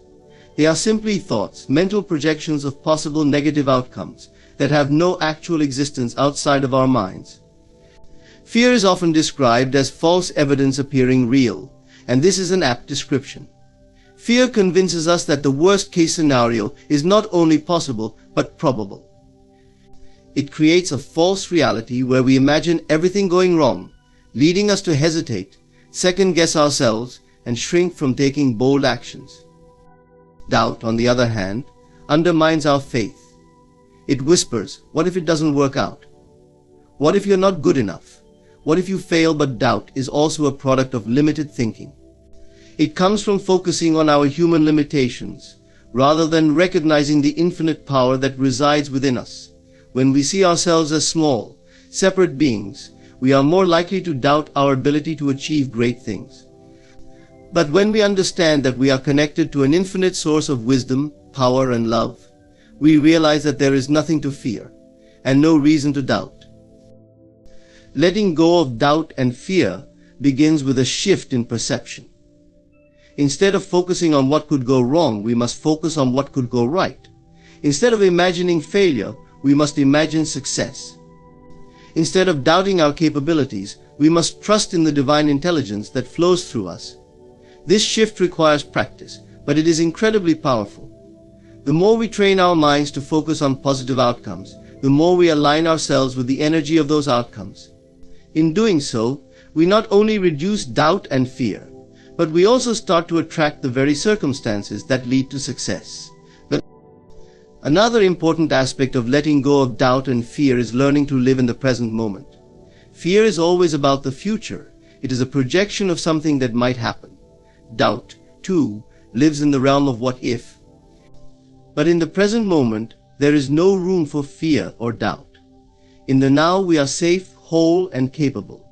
They are simply thoughts, mental projections of possible negative outcomes that have no actual existence outside of our minds. Fear is often described as false evidence appearing real, and this is an apt description. Fear convinces us that the worst-case scenario is not only possible, but probable. It creates a false reality where we imagine everything going wrong, leading us to hesitate, second-guess ourselves, and shrink from taking bold actions. Doubt, on the other hand, undermines our faith. It whispers, what if it doesn't work out? What if you're not good enough? What if you fail? But doubt is also a product of limited thinking. It comes from focusing on our human limitations, rather than recognizing the infinite power that resides within us. When we see ourselves as small, separate beings, we are more likely to doubt our ability to achieve great things. But when we understand that we are connected to an infinite source of wisdom, power, and love, we realize that there is nothing to fear, and no reason to doubt. Letting go of doubt and fear begins with a shift in perception. Instead of focusing on what could go wrong, we must focus on what could go right. Instead of imagining failure, we must imagine success. Instead of doubting our capabilities, we must trust in the divine intelligence that flows through us. This shift requires practice, but it is incredibly powerful. The more we train our minds to focus on positive outcomes, the more we align ourselves with the energy of those outcomes. In doing so, we not only reduce doubt and fear, but we also start to attract the very circumstances that lead to success. Another important aspect of letting go of doubt and fear is learning to live in the present moment. Fear is always about the future. It is a projection of something that might happen. Doubt, too, lives in the realm of what if. But in the present moment, there is no room for fear or doubt. In the now, we are safe, whole, and capable.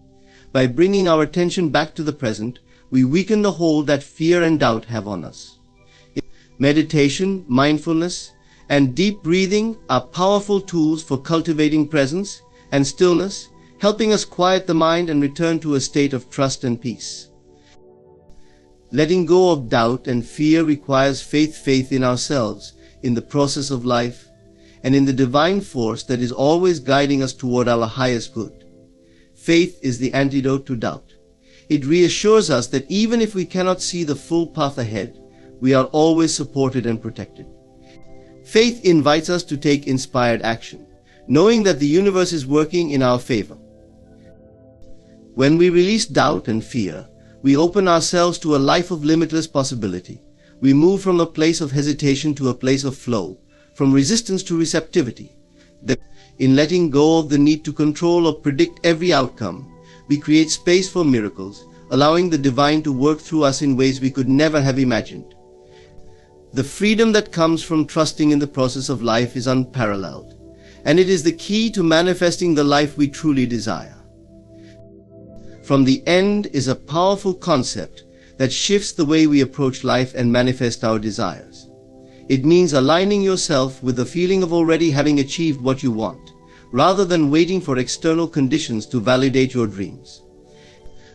By bringing our attention back to the present, we weaken the hold that fear and doubt have on us. Meditation, mindfulness, and deep breathing are powerful tools for cultivating presence and stillness, helping us quiet the mind and return to a state of trust and peace. Letting go of doubt and fear requires faith in ourselves, in the process of life, and in the divine force that is always guiding us toward our highest good. Faith is the antidote to doubt. It reassures us that even if we cannot see the full path ahead, we are always supported and protected. Faith invites us to take inspired action, knowing that the universe is working in our favor. When we release doubt and fear, we open ourselves to a life of limitless possibility. We move from a place of hesitation to a place of flow, from resistance to receptivity. In letting go of the need to control or predict every outcome, we create space for miracles, allowing the divine to work through us in ways we could never have imagined. The freedom that comes from trusting in the process of life is unparalleled, and it is the key to manifesting the life we truly desire. From the end is a powerful concept that shifts the way we approach life and manifest our desires. It means aligning yourself with the feeling of already having achieved what you want, rather than waiting for external conditions to validate your dreams.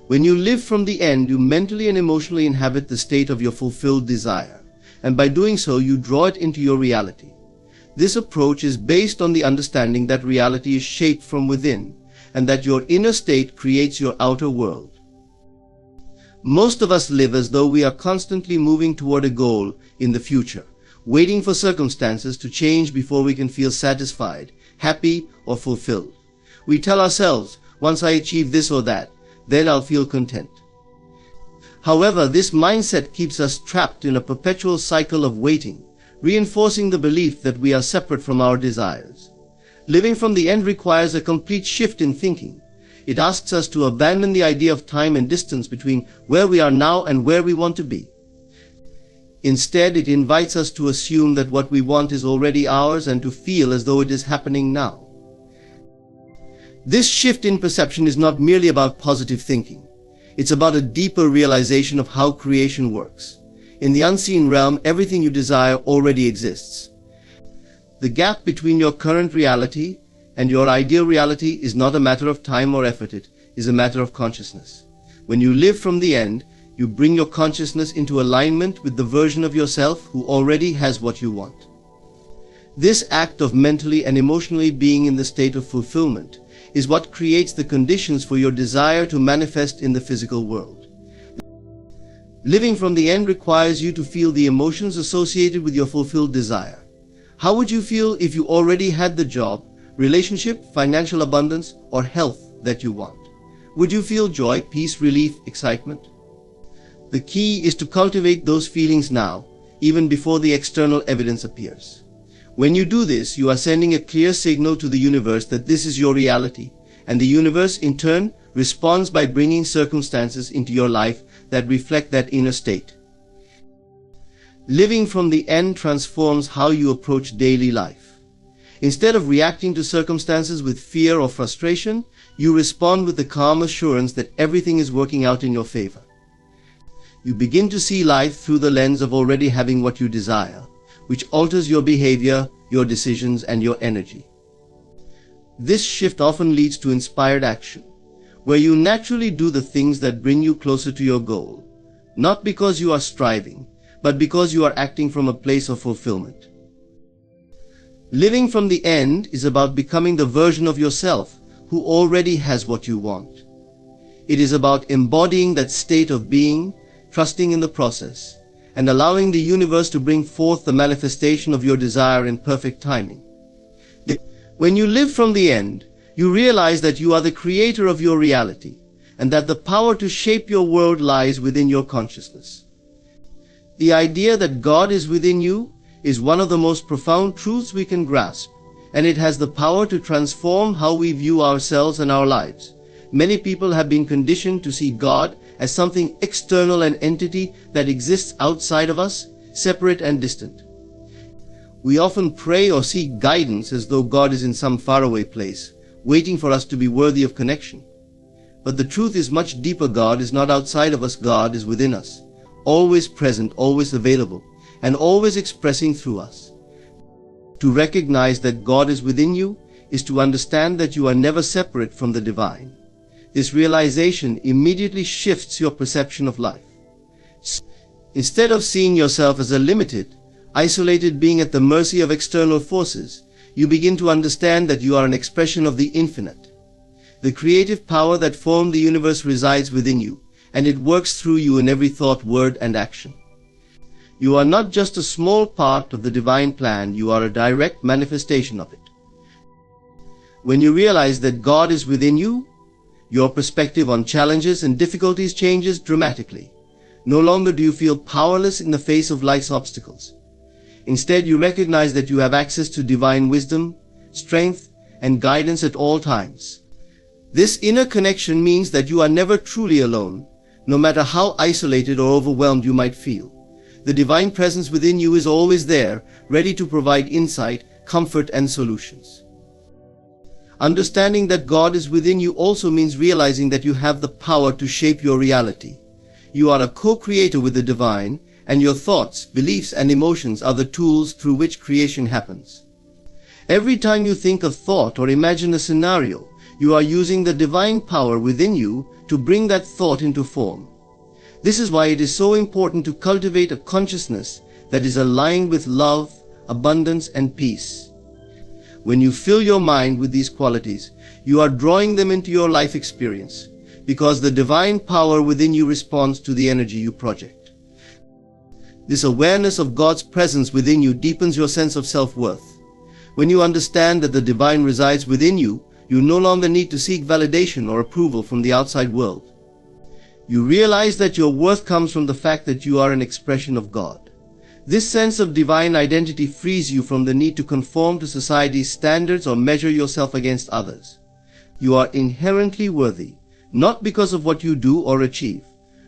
When you live from the end, you mentally and emotionally inhabit the state of your fulfilled desire, and by doing so, you draw it into your reality. This approach is based on the understanding that reality is shaped from within, and that your inner state creates your outer world. Most of us live as though we are constantly moving toward a goal in the future, waiting for circumstances to change before we can feel satisfied, happy, or fulfilled. We tell ourselves, once I achieve this or that, then I'll feel content. However, this mindset keeps us trapped in a perpetual cycle of waiting, reinforcing the belief that we are separate from our desires. Living from the end requires a complete shift in thinking. It asks us to abandon the idea of time and distance between where we are now and where we want to be. Instead, it invites us to assume that what we want is already ours and to feel as though it is happening now. This shift in perception is not merely about positive thinking. It's about a deeper realization of how creation works. In the unseen realm, everything you desire already exists. The gap between your current reality and your ideal reality is not a matter of time or effort, it is a matter of consciousness. When you live from the end, you bring your consciousness into alignment with the version of yourself who already has what you want. This act of mentally and emotionally being in the state of fulfillment is what creates the conditions for your desire to manifest in the physical world. Living from the end requires you to feel the emotions associated with your fulfilled desire. How would you feel if you already had the job, relationship, financial abundance, or health that you want? Would you feel joy, peace, relief, excitement? The key is to cultivate those feelings now, even before the external evidence appears. When you do this, you are sending a clear signal to the universe that this is your reality, and the universe, in turn, responds by bringing circumstances into your life that reflect that inner state. Living from the end transforms how you approach daily life. Instead of reacting to circumstances with fear or frustration, you respond with the calm assurance that everything is working out in your favor. You begin to see life through the lens of already having what you desire, which alters your behavior, your decisions, and your energy. This shift often leads to inspired action, where you naturally do the things that bring you closer to your goal, not because you are striving, but because you are acting from a place of fulfillment. Living from the end is about becoming the version of yourself who already has what you want. It is about embodying that state of being, trusting in the process, and allowing the universe to bring forth the manifestation of your desire in perfect timing. When you live from the end, you realize that you are the creator of your reality, and that the power to shape your world lies within your consciousness. The idea that God is within you is one of the most profound truths we can grasp, and it has the power to transform how we view ourselves and our lives. Many people have been conditioned to see God as something external, an entity that exists outside of us, separate and distant. We often pray or seek guidance as though God is in some faraway place, waiting for us to be worthy of connection. But the truth is much deeper. God is not outside of us, God is within us, always present, always available, and always expressing through us. To recognize that God is within you is to understand that you are never separate from the divine. This realization immediately shifts your perception of life. Instead of seeing yourself as a limited, isolated being at the mercy of external forces, you begin to understand that you are an expression of the infinite. The creative power that formed the universe resides within you, and it works through you in every thought, word, and action. You are not just a small part of the divine plan, you are a direct manifestation of it. When you realize that God is within you, your perspective on challenges and difficulties changes dramatically. No longer do you feel powerless in the face of life's obstacles. Instead, you recognize that you have access to divine wisdom, strength, and guidance at all times. This inner connection means that you are never truly alone, no matter how isolated or overwhelmed you might feel. The divine presence within you is always there, ready to provide insight, comfort, and solutions. Understanding that God is within you also means realizing that you have the power to shape your reality. You are a co-creator with the divine, and your thoughts, beliefs, and emotions are the tools through which creation happens. Every time you think a thought or imagine a scenario, you are using the divine power within you to bring that thought into form. This is why it is so important to cultivate a consciousness that is aligned with love, abundance, and peace. When you fill your mind with these qualities, you are drawing them into your life experience, because the divine power within you responds to the energy you project. This awareness of God's presence within you deepens your sense of self-worth. When you understand that the divine resides within you, you no longer need to seek validation or approval from the outside world. You realize that your worth comes from the fact that you are an expression of God. This sense of divine identity frees you from the need to conform to society's standards or measure yourself against others. You are inherently worthy, not because of what you do or achieve,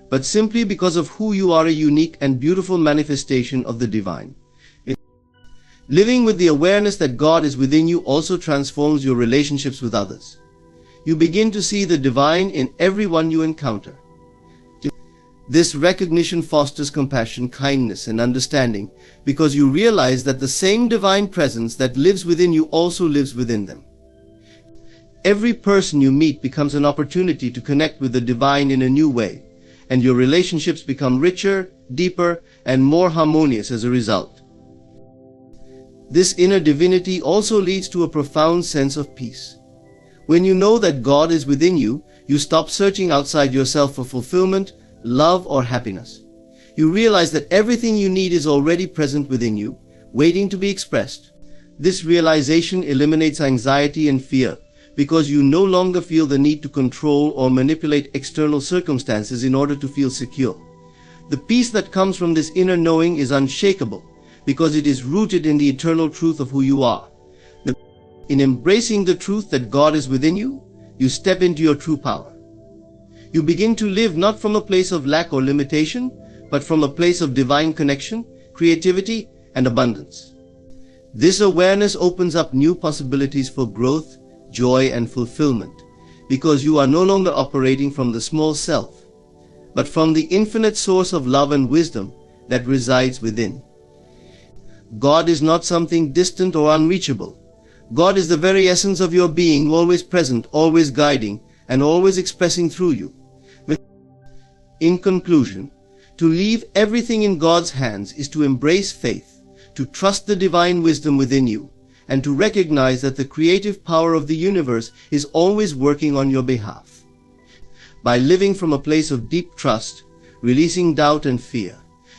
but simply because of who you are, a unique and beautiful manifestation of the divine. Living with the awareness that God is within you also transforms your relationships with others. You begin to see the divine in everyone you encounter. This recognition fosters compassion, kindness, and understanding, because you realize that the same divine presence that lives within you also lives within them. Every person you meet becomes an opportunity to connect with the divine in a new way, and your relationships become richer, deeper, and more harmonious as a result. This inner divinity also leads to a profound sense of peace. When you know that God is within you, you stop searching outside yourself for fulfillment, love, or happiness. You realize that everything you need is already present within you, waiting to be expressed. This realization eliminates anxiety and fear, because you no longer feel the need to control or manipulate external circumstances in order to feel secure. The peace that comes from this inner knowing is unshakable, because it is rooted in the eternal truth of who you are. In embracing the truth that God is within you, you step into your true power. You begin to live not from a place of lack or limitation, but from a place of divine connection, creativity, and abundance. This awareness opens up new possibilities for growth, joy, and fulfillment, because you are no longer operating from the small self, but from the infinite source of love and wisdom that resides within. God is not something distant or unreachable. God is the very essence of your being, always present, always guiding, and always expressing through you. In conclusion, to leave everything in God's hands is to embrace faith, to trust the divine wisdom within you, and to recognize that the creative power of the universe is always working on your behalf. By living from a place of deep trust, releasing doubt and fear,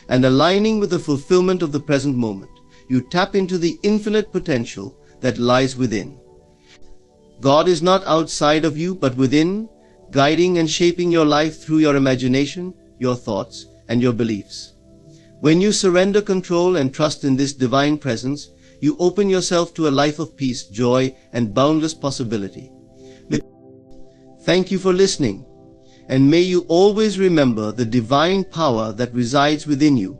and aligning with the fulfillment of the present moment, you tap into the infinite potential that lies within. God is not outside of you, but within, guiding and shaping your life through your imagination, your thoughts, and your beliefs. When you surrender control and trust in this divine presence, you open yourself to a life of peace, joy, and boundless possibility. Thank you for listening, and may you always remember the divine power that resides within you